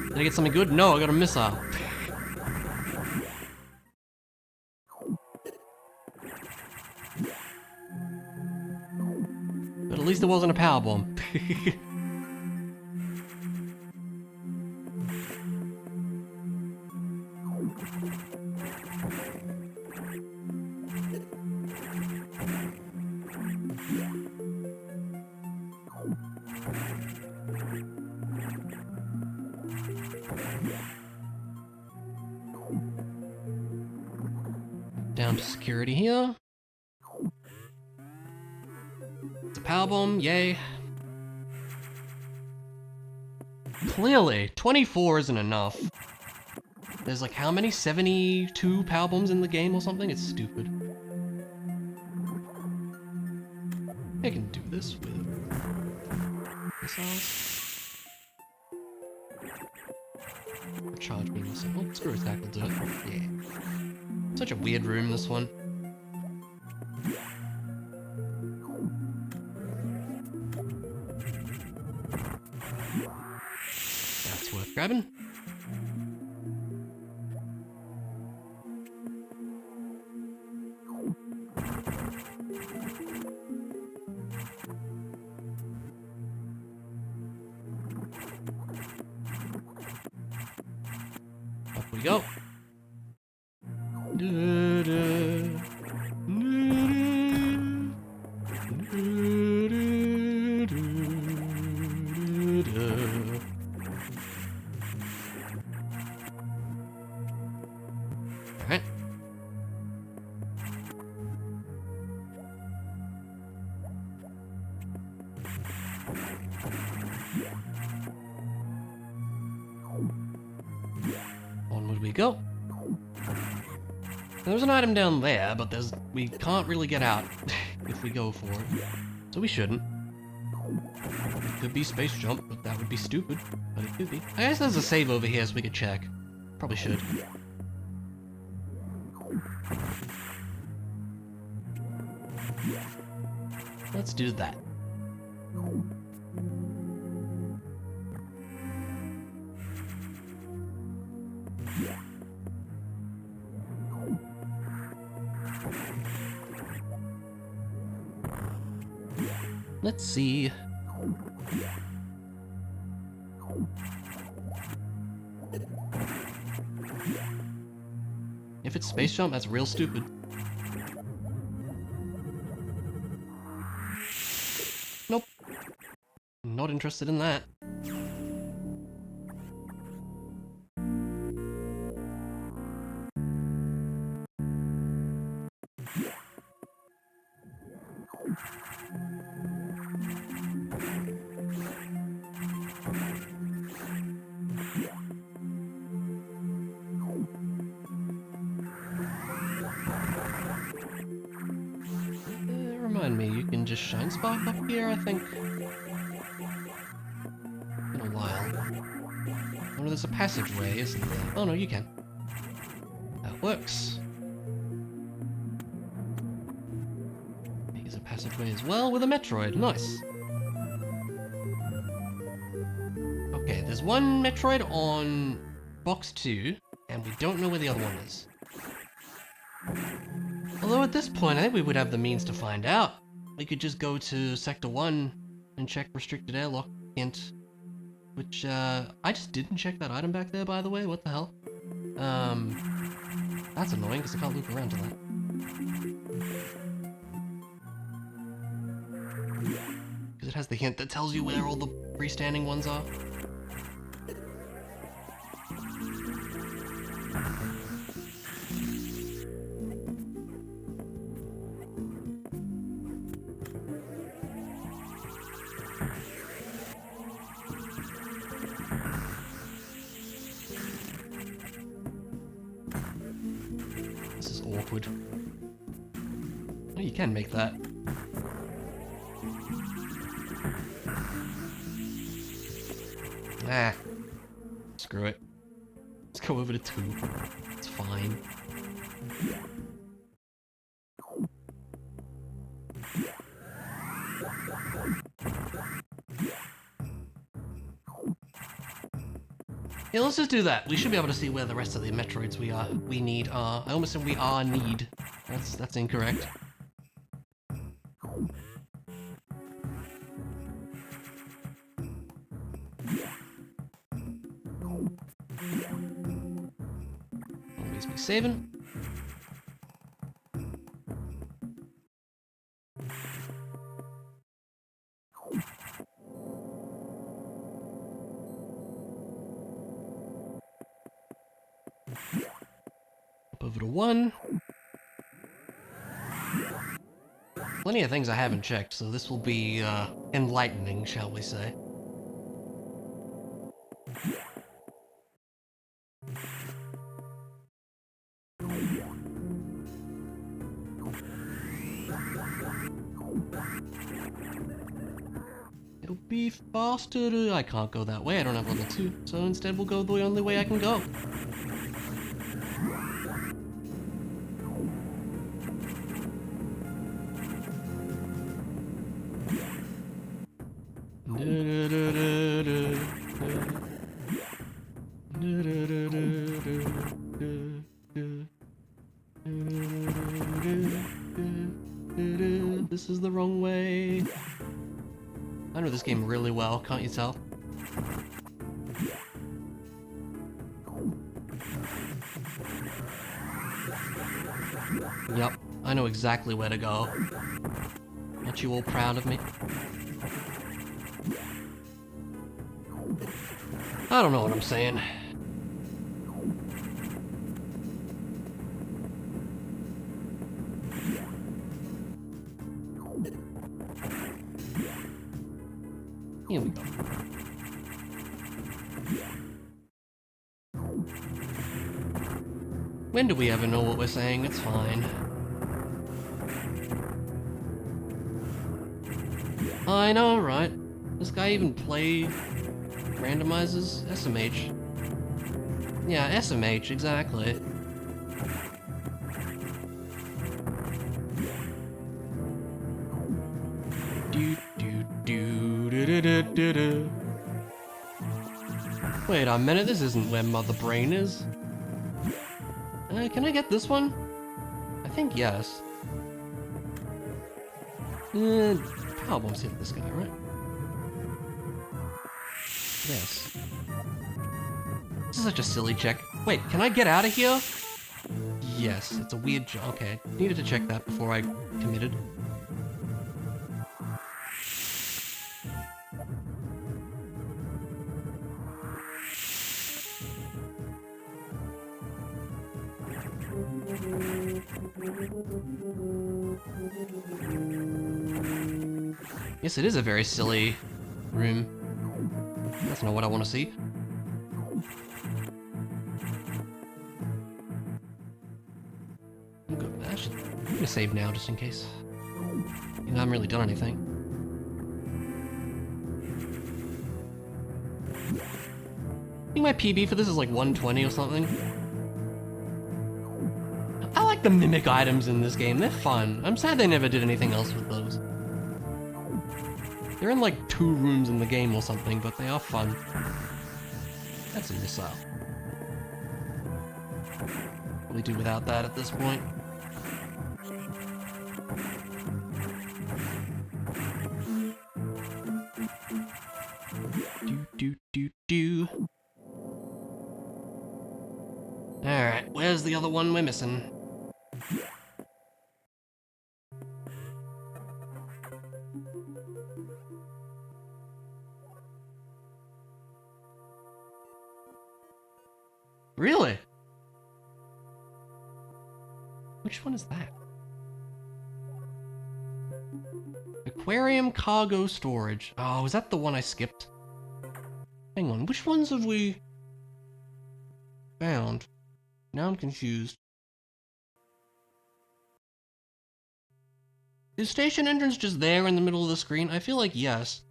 Speaker 1: Did I get something good? No, I got a missile. But at least it wasn't a powerbomb. Down to security here. It's a powerbomb, yay. Clearly, 24 isn't enough. There's like how many? 72 powerbombs in the game or something? It's stupid. I can do this with missiles. Charge me missile. Oh, screw attack will do it. Yeah. Such a weird room, this one. That's worth grabbing. Up we go. Alright. Onward we go. There's an item down there, but we can't really get out if we go for it. So we shouldn't. It could be space jump, but that would be stupid. But it could be. I guess there's a save over here so we could check. Probably should. Let's do that. Let's see. If it's space jump, that's real stupid. Nope. Not interested in that. remind me, you can just shine spark up here, I think. In a while. Oh, there's a passageway, isn't there? Oh no, you can. That works. Here's a passageway as well with a Metroid. Nice. Okay, there's one Metroid on box 2, and we don't know where the other one is. Although at this point, I think we would have the means to find out. We could just go to Sector 1 and check restricted airlock hint. Which, I just didn't check that item back there, by the way. What the hell? That's annoying, because I can't loop around to that. Because it has the hint that tells you where all the freestanding ones are. This is awkward. Oh, you can make that. Ah. Screw it. Let's go over to 2. It's fine. Yeah, let's just do that. We should be able to see where the rest of the Metroids we need are. I almost said we need. That's incorrect. Always be saving. Up over to 1. Plenty of things I haven't checked, so this will be enlightening, shall we say. It'll be faster to... I can't go that way, I don't have level 2, so instead we'll go the only way I can go. This is the wrong way. I know this game really well, can't you tell? Yep, I know exactly where to go. Aren't you all proud of me? I don't know what I'm saying. Here we go. When do we ever know what we're saying? It's fine. I know, right? This guy even play randomizers? SMH. Yeah, SMH, exactly. Wait a minute, this isn't where Mother Brain is. Can I get this one? I think yes. Power bombs hit this guy, right? Yes. This is such a silly check. Wait, can I get out of here? Yes, it's a weird okay. Needed to check that before I committed. Yes, it is a very silly room. That's not what I want to see. I'm good. Actually, I'm gonna save now just in case. I haven't really done anything. I think my PB for this is like 120 or something. I like the mimic items in this game, they're fun. I'm sad they never did anything else with those. They're in like 2 rooms in the game or something, but they are fun. That's a missile. Probably do without that at this point. Do. Alright, where's the other one we're missing? Really? Which one is that? Aquarium cargo storage. Oh, is that the one I skipped? Hang on, which ones have we found? Now I'm confused. Is station entrance just there in the middle of the screen? I feel like yes.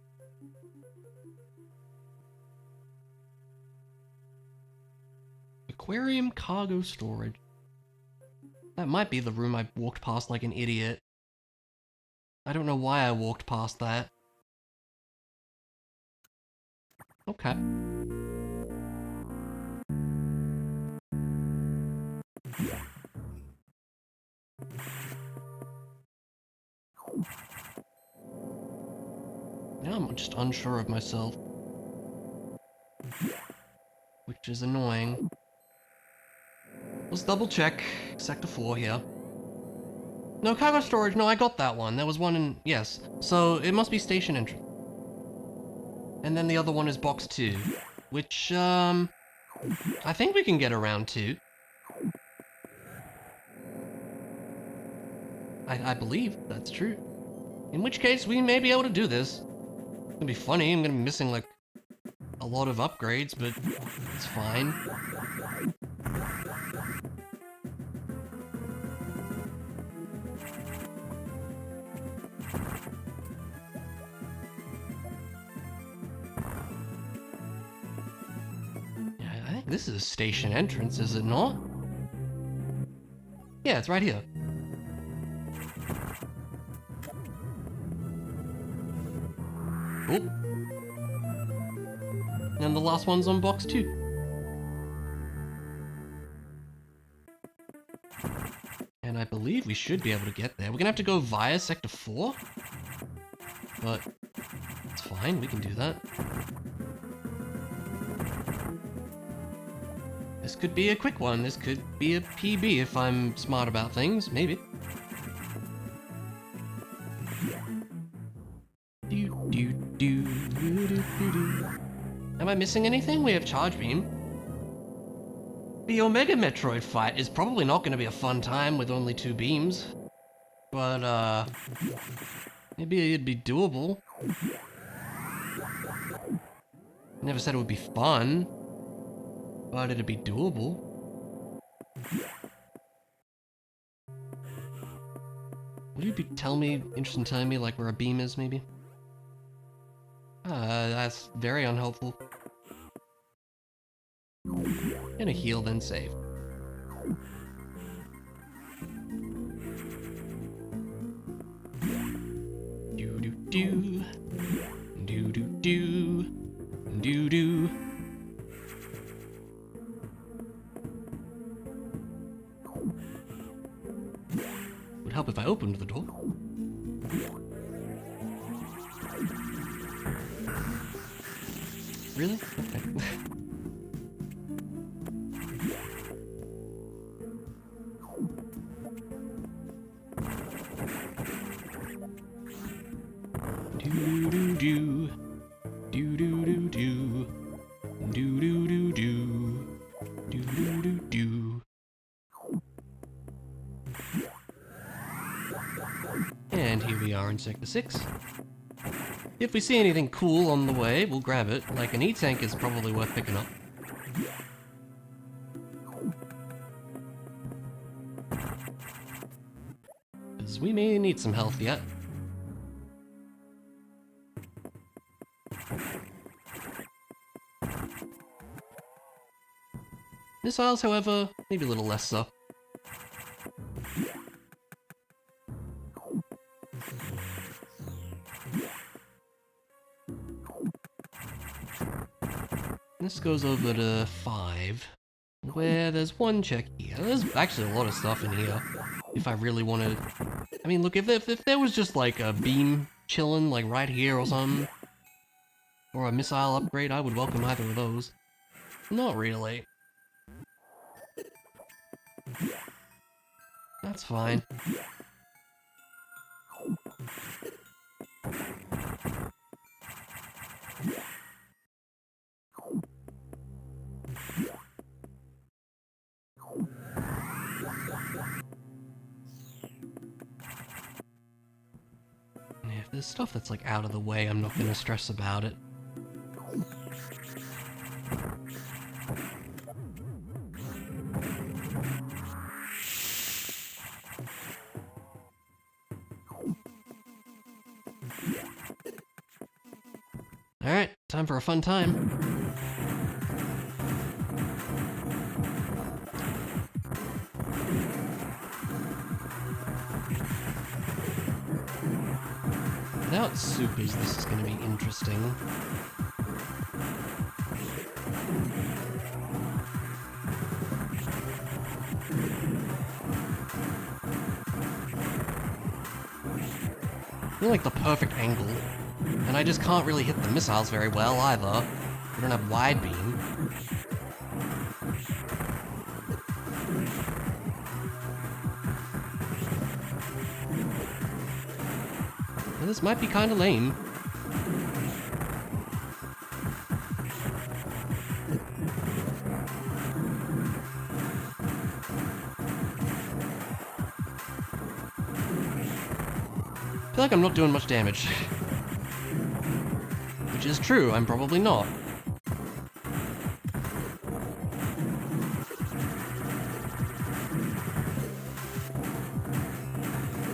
Speaker 1: Aquarium cargo storage. That might be the room I walked past like an idiot. I don't know why I walked past that. Okay. Now I'm just unsure of myself. Which is annoying. Let's double check. Sector 4 here. No, cargo storage, no, I got that one. There was one in... yes. So, it must be station entrance. And then the other one is box 2. Which, I think we can get around to. I believe that's true. In which case, we may be able to do this. It's gonna be funny, I'm gonna be missing, like, a lot of upgrades, but it's fine. Yeah, I think this is a station entrance, is it not? Yeah, it's right here. Oh. And the last one's on box 2. And I believe we should be able to get there. We're gonna have to go via Sector 4. But it's fine, we can do that. This could be a quick one. This could be a PB if I'm smart about things, maybe. Am I missing anything? We have Charge Beam. The Omega Metroid fight is probably not going to be a fun time with only 2 beams. But, maybe it'd be doable. Never said it would be fun, but it'd be doable. Would you be interested in telling me, like, where a beam is, maybe? That's very unhelpful. Gonna heal, then save. Do-do-do. Do-do-do. Do-do. Would help if I opened the door. Really? Okay. Do-do-do-do. Do-do-do-do. Do-do-do-do. Do-do-do-do. And here we are in Sector 6. If we see anything cool on the way, we'll grab it. Like an E-tank is probably worth picking up. Because we may need some health yet. Missiles, however, maybe a little less so. This goes over to 5, where there's one check here. There's actually a lot of stuff in here, if I really wanted. I mean, look, if there was just like a beam chilling, like right here or something, or a missile upgrade, I would welcome either of those. Not really. That's fine. If there's stuff that's like out of the way, I'm not gonna stress about it. Alright, time for a fun time. Without supers, this is going to be interesting. They're like the perfect angle, and I just can't really hit the missiles very well either. We don't have wide beam. Well, this might be kind of lame. I feel like I'm not doing much damage. Which is true, I'm probably not.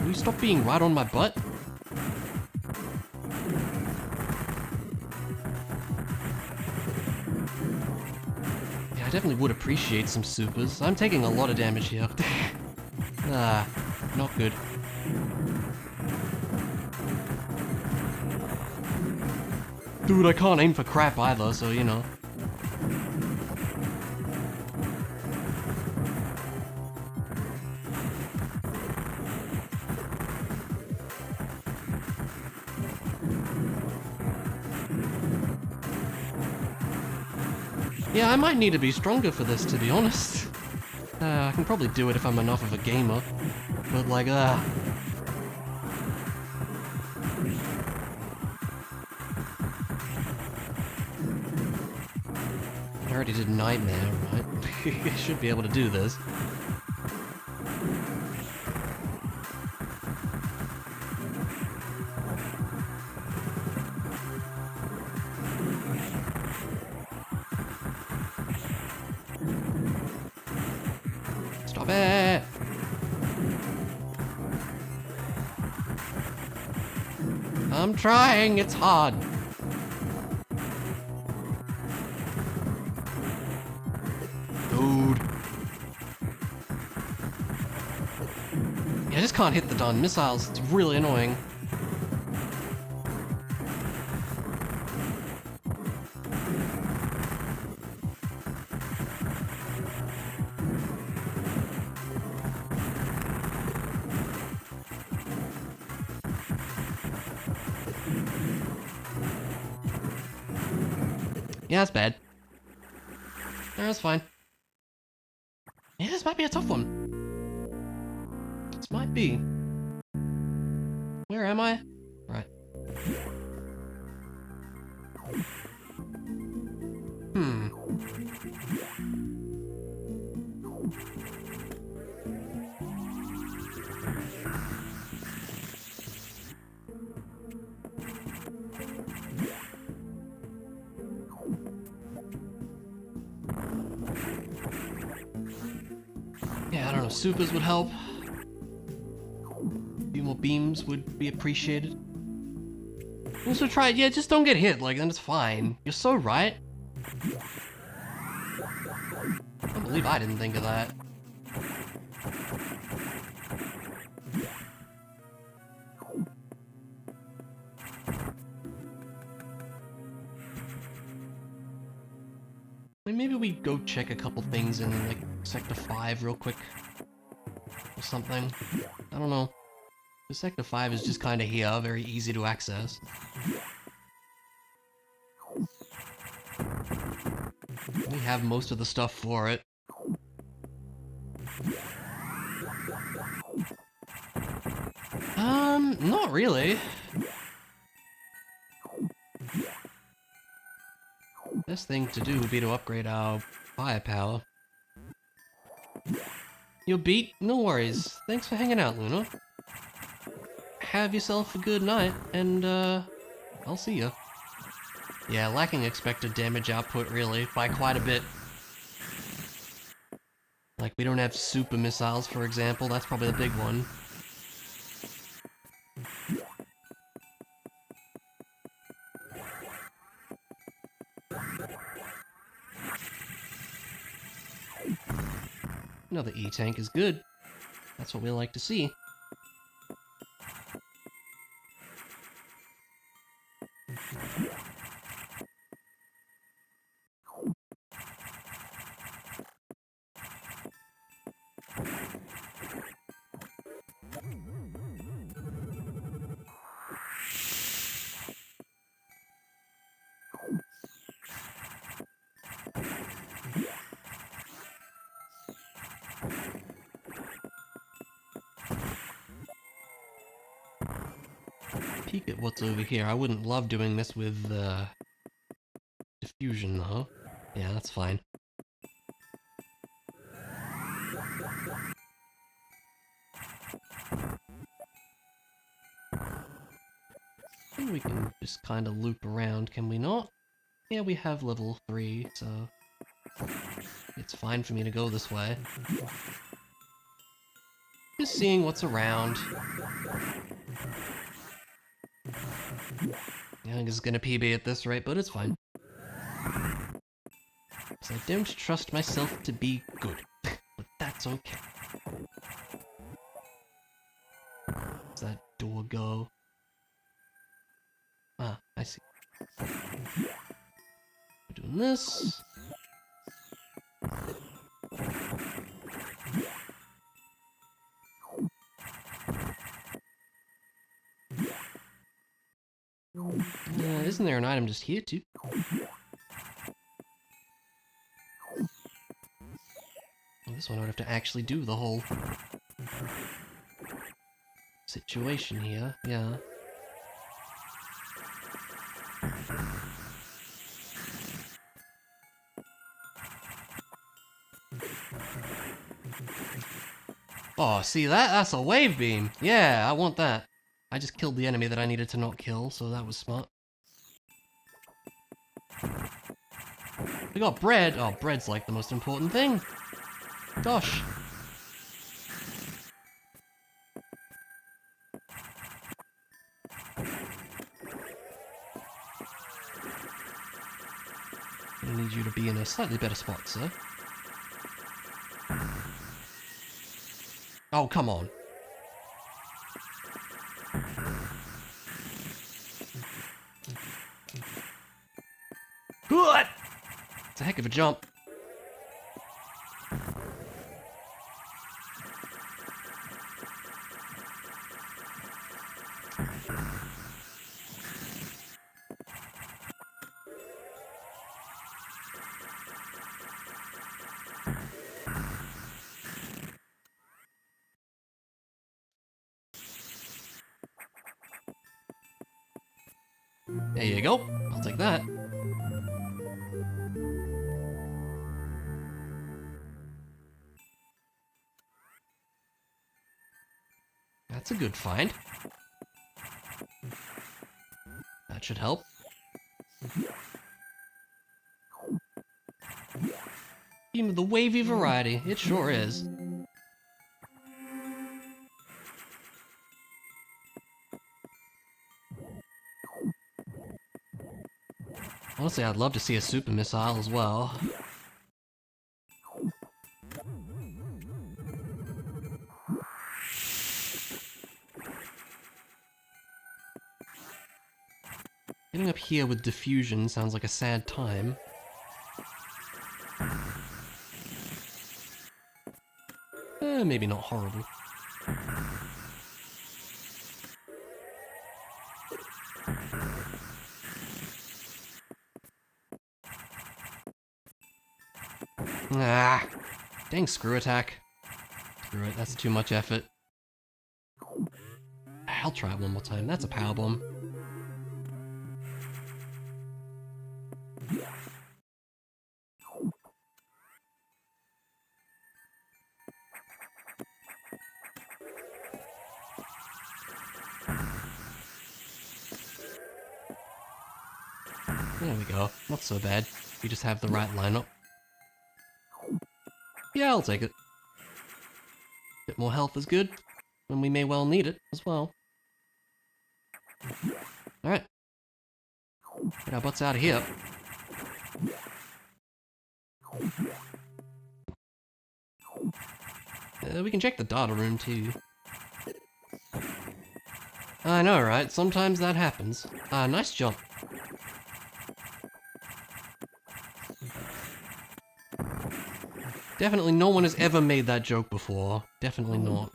Speaker 1: Will you stop being right on my butt? Yeah, I definitely would appreciate some supers. I'm taking a lot of damage here. Not good. Dude, I can't aim for crap either, so you know. Yeah, I might need to be stronger for this, to be honest. I can probably do it if I'm enough of a gamer. But like, I already did Nightmare, right? I should be able to do this. Stop it! I'm trying, it's hard. Dude. Yeah, I just can't hit the darn missiles. It's really annoying. Yeah, that's bad. No, that's fine. Yeah, this might be a tough one. This might be. Where am I? Right. Yeah, I don't know, supers would help. A few more beams would be appreciated. Also try it, yeah, just don't get hit, like, then it's fine. You're so right. Come believe I didn't think of that. Maybe we go check a couple things in, like, Sector 5 real quick. Or something. I don't know. The Sector 5 is just kinda here, very easy to access. We have most of the stuff for it. Not really. Best thing to do would be to upgrade our firepower. You're beat? No worries. Thanks for hanging out, Luna. Have yourself a good night, and I'll see ya. Yeah, lacking expected damage output, really, by quite a bit. Like, we don't have super missiles, for example, that's probably the big one. Another E-tank is good. That's what we like to see. Peek at what's over here. I wouldn't love doing this with, diffusion, though. Yeah, that's fine. And we can just kind of loop around, can we not? Yeah, we have level 3, so it's fine for me to go this way. Just seeing what's around. I think it's gonna PB at this rate, but it's fine. Because I don't trust myself to be good. But that's okay. Does that door go? Ah, I see. We're doing this. Isn't there an item just here too? Well, this one I would have to actually do the whole situation here, yeah. Oh, see that? That's a wave beam! Yeah, I want that. I just killed the enemy that I needed to not kill, so that was smart. We got bread! Oh, bread's like the most important thing! Gosh! I need you to be in a slightly better spot, sir. Oh, come on. Good! It's a heck of a jump. There you go. I'll take that. That's a good find. That should help. Beam of the wavy variety. It sure is. Honestly, I'd love to see a super missile as well. Getting up here with diffusion sounds like a sad time. Maybe not horrible. Ah! Dang screw attack. Screw it, that's too much effort. I'll try it one more time. That's a power bomb. There we go. Not so bad. We just have the right lineup. Yeah, I'll take it. Bit more health is good, and we may well need it as well. Alright. Get our butts out of here. We can check the data room too. I know, right? Sometimes that happens. Nice jump. Definitely no one has ever made that joke before. Definitely not.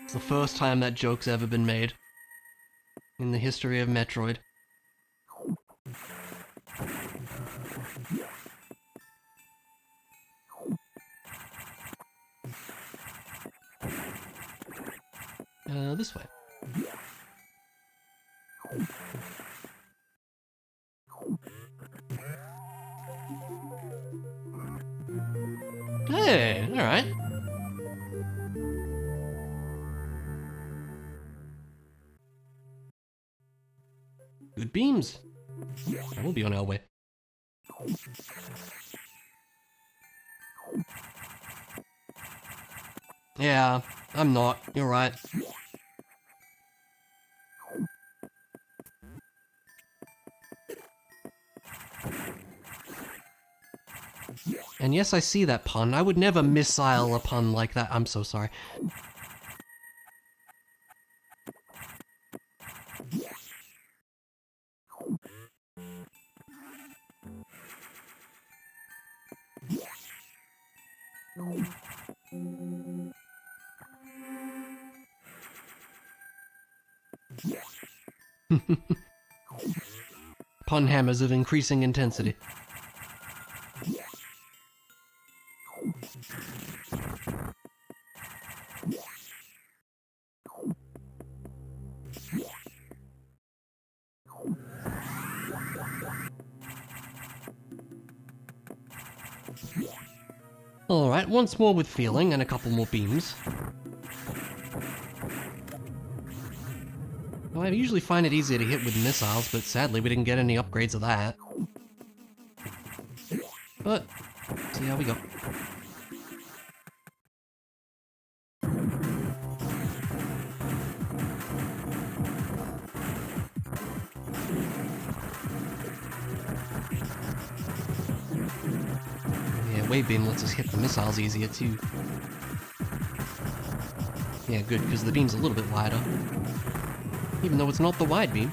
Speaker 1: It's the first time that joke's ever been made in the history of Metroid. This way. Hey, alright. Good beams. We'll be on our way. Yeah, I'm not. You're right. And yes, I see that pun. I would never missile a pun like that. I'm so sorry. Pun hammers of increasing intensity. Alright, once more with feeling and a couple more beams. Well, I usually find it easier to hit with missiles, but sadly we didn't get any upgrades of that. But, see how we go. Wave beam lets us hit the missiles easier too. Yeah, good, because the beam's a little bit wider. Even though it's not the wide beam.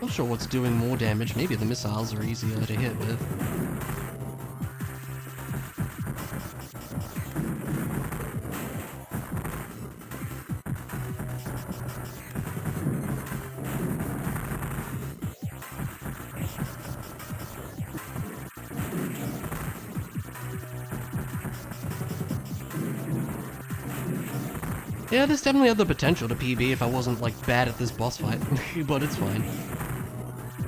Speaker 1: Not sure what's doing more damage. Maybe the missiles are easier to hit with. Yeah, this definitely had the potential to PB if I wasn't, like, bad at this boss fight, but it's fine.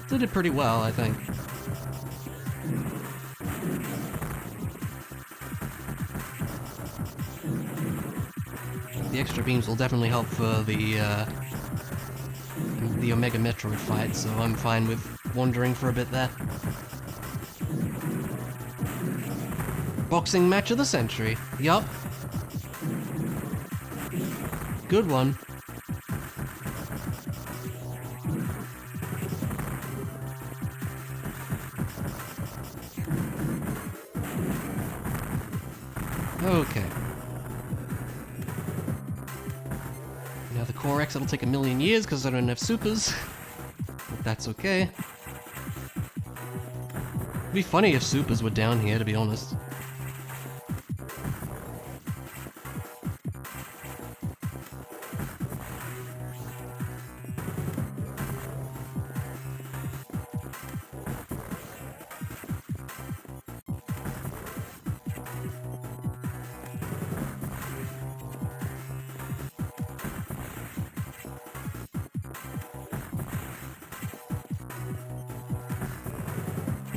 Speaker 1: It did pretty well, I think. The extra beams will definitely help for the Omega Metroid fight, so I'm fine with wandering for a bit there. Boxing match of the century. Yup. Good one. Okay. Now the Core X, it'll take a million years because I don't have supers. But that's okay. It'd be funny if supers were down here, to be honest.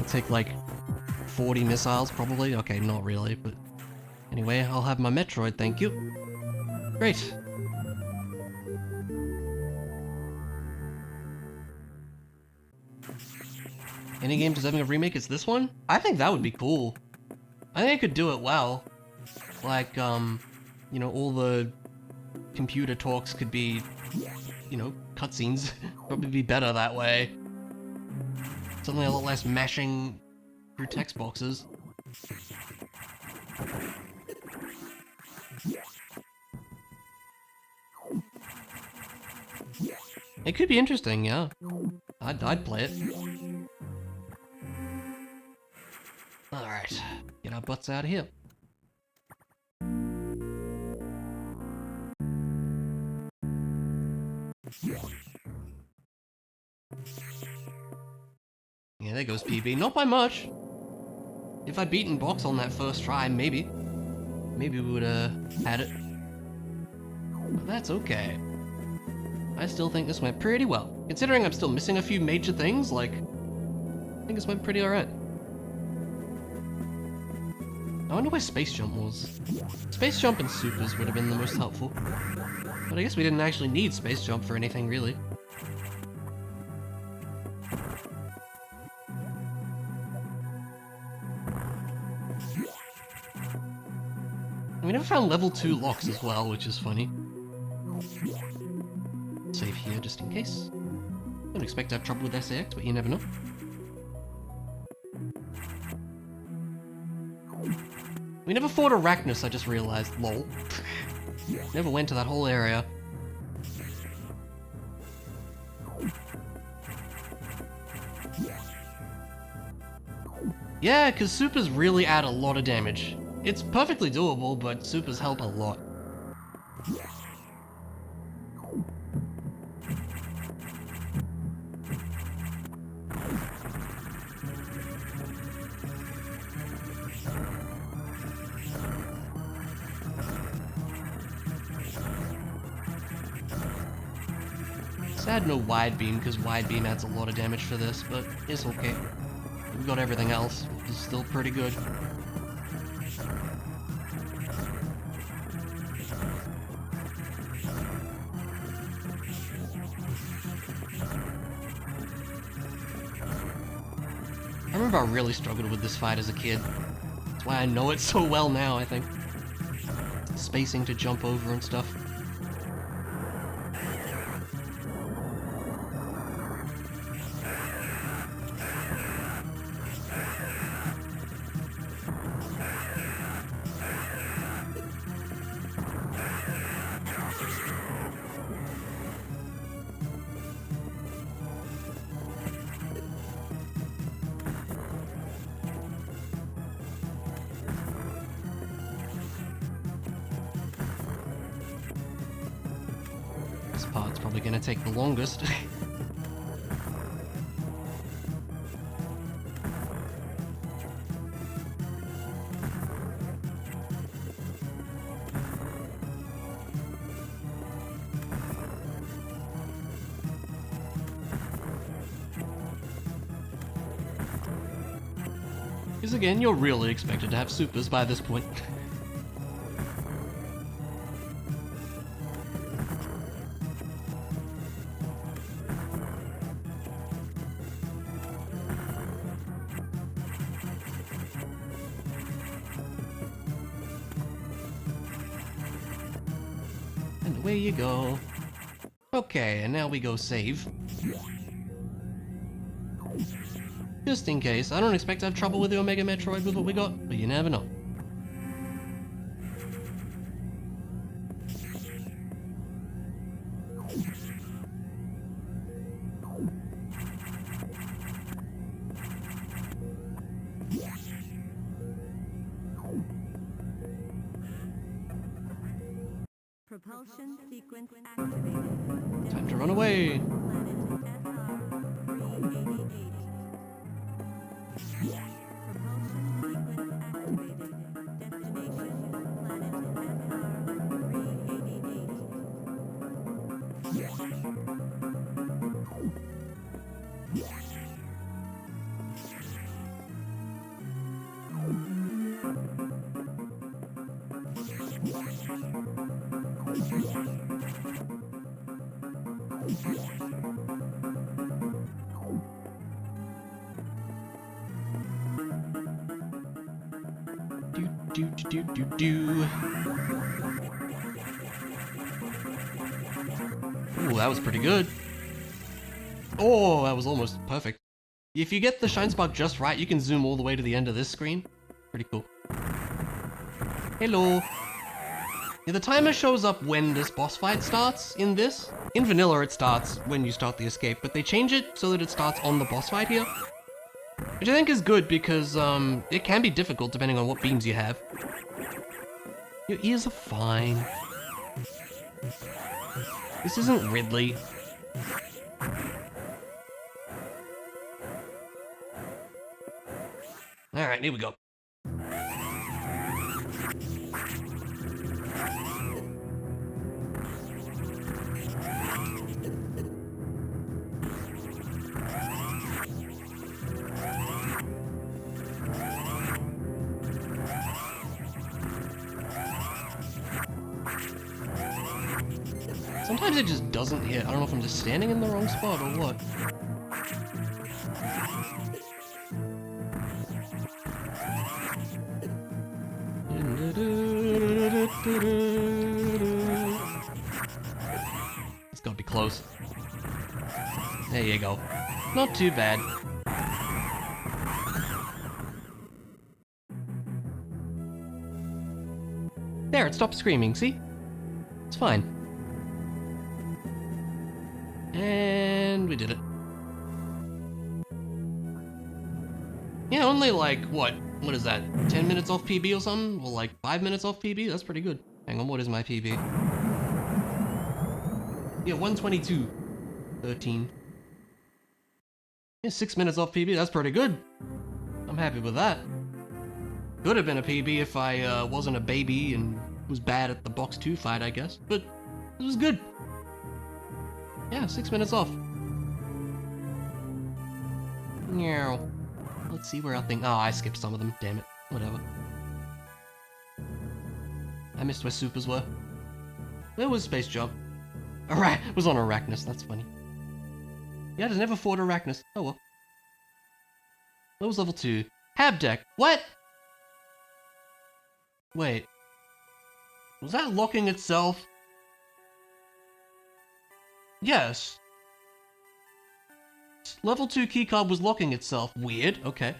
Speaker 1: Take like 40 missiles probably. Okay, not really, but anyway, I'll have my Metroid, thank you. Great. Any game deserving of remake is this one? I think that would be cool. I think it could do it well. Like, you know, all the computer talks could be, you know, cutscenes. Probably be better that way. Something a lot less mashing through text boxes. It could be interesting, yeah. I'd play it. Alright, get our butts out of here. Yeah, there goes PB. Not by much. If I'd beaten Box on that first try, maybe. Maybe we would have had it. But that's okay. I still think this went pretty well. Considering I'm still missing a few major things, like, I think this went pretty alright. I wonder where Space Jump was. Space Jump and Supers would have been the most helpful. But I guess we didn't actually need Space Jump for anything, really. We never found level 2 locks as well, which is funny. Save here just in case. Don't expect to have trouble with SAX, but you never know. We never fought Arachnus, I just realized. Lol. Never went to that whole area. Yeah, because supers really add a lot of damage. It's perfectly doable, but supers help a lot. Sad no wide beam, because wide beam adds a lot of damage for this, but it's okay. We've got everything else. It's still pretty good. I remember I really struggled with this fight as a kid. That's why I know it so well now, I think. Spacing to jump over and stuff. This part's probably gonna take the longest. Because again, you're really expected to have supers by this point. And away you go. Okay, and now we go save. Just in case. I don't expect to have trouble with the Omega Metroid with what we got, but you never know.
Speaker 2: Propulsion sequence activated.
Speaker 1: Time to run away. Do. Ooh, that was pretty good. Oh, that was almost perfect. If you get the shine spark just right, you can zoom all the way to the end of this screen. Pretty cool. Hello. Yeah, the timer shows up when this boss fight starts in this. In vanilla, it starts when you start the escape, but they change it so that it starts on the boss fight here. Which I think is good because it can be difficult depending on what beams you have. Your ears are fine. This isn't Ridley. Alright, here we go. Sometimes it just doesn't hit. I don't know if I'm just standing in the wrong spot or what. It's gotta be close. There you go. Not too bad. There, it stopped screaming, see? It's fine. And we did it. Yeah, only like, what is that, 10 minutes off PB or something? Or like 5 minutes off PB? That's pretty good. Hang on, what is my PB? Yeah, 122.13. Yeah, 6 minutes off PB, that's pretty good. I'm happy with that. Could have been a PB if I wasn't a baby and was bad at the box 2 fight, I guess. But it was good. Yeah, 6 minutes off. Meow. Let's see where I think. Oh, I skipped some of them. Damn it. Whatever. I missed where supers were. Where was Space Jump? Alright, it was on Arachnus. That's funny. Yeah, I just never fought Arachnus. Oh well. What was level 2? Hab deck. What? Wait. Was that locking itself? Yes. Level 2 keycard was locking itself. Weird. Okay.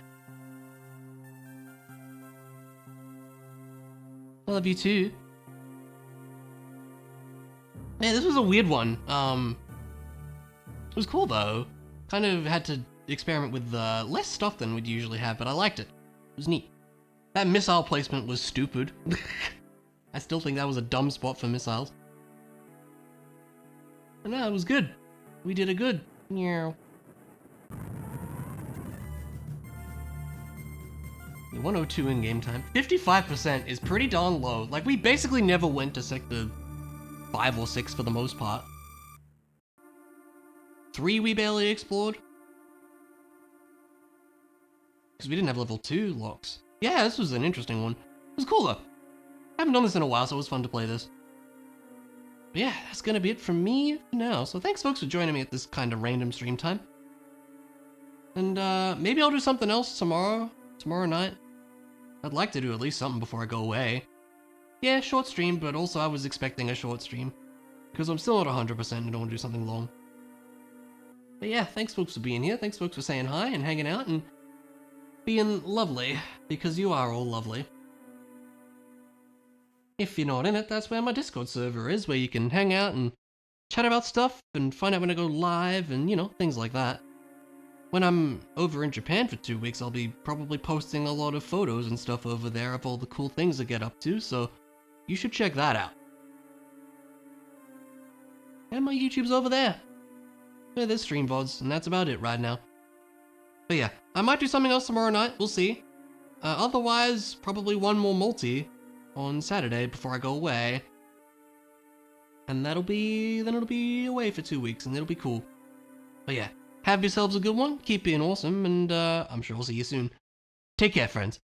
Speaker 1: I love you too. Man, this was a weird one. It was cool though. Kind of had to experiment with less stuff than we'd usually have, but I liked it. It was neat. That missile placement was stupid. I still think that was a dumb spot for missiles. But no, it was good. We did it good. Meow. 102 in game time. 55% is pretty darn low. Like, we basically never went to sector 5 or 6 for the most part. 3 we barely explored. Because we didn't have level 2 locks. Yeah, this was an interesting one. It was cool though. I haven't done this in a while, so it was fun to play this. But yeah, that's gonna be it from me for now. So thanks folks for joining me at this kind of random stream time. And maybe I'll do something else tomorrow night. I'd like to do at least something before I go away. Yeah, short stream, but also I was expecting a short stream. Because I'm still not 100% and don't want to do something long. But yeah, thanks folks for being here. Thanks folks for saying hi and hanging out and being lovely. Because you are all lovely. If you're not in it, that's where my Discord server is, where you can hang out and chat about stuff and find out when I go live and, you know, things like that. When I'm over in Japan for 2 weeks, I'll be probably posting a lot of photos and stuff over there of all the cool things I get up to, so you should check that out. And my YouTube's over there. Yeah, there's stream VODs, and that's about it right now. But yeah, I might do something else tomorrow night, we'll see. Otherwise, probably one more multi on Saturday before I go away. And then it'll be away for 2 weeks, and it'll be cool. But yeah, have yourselves a good one, keep being awesome, and I'm sure we'll see you soon. Take care, friends.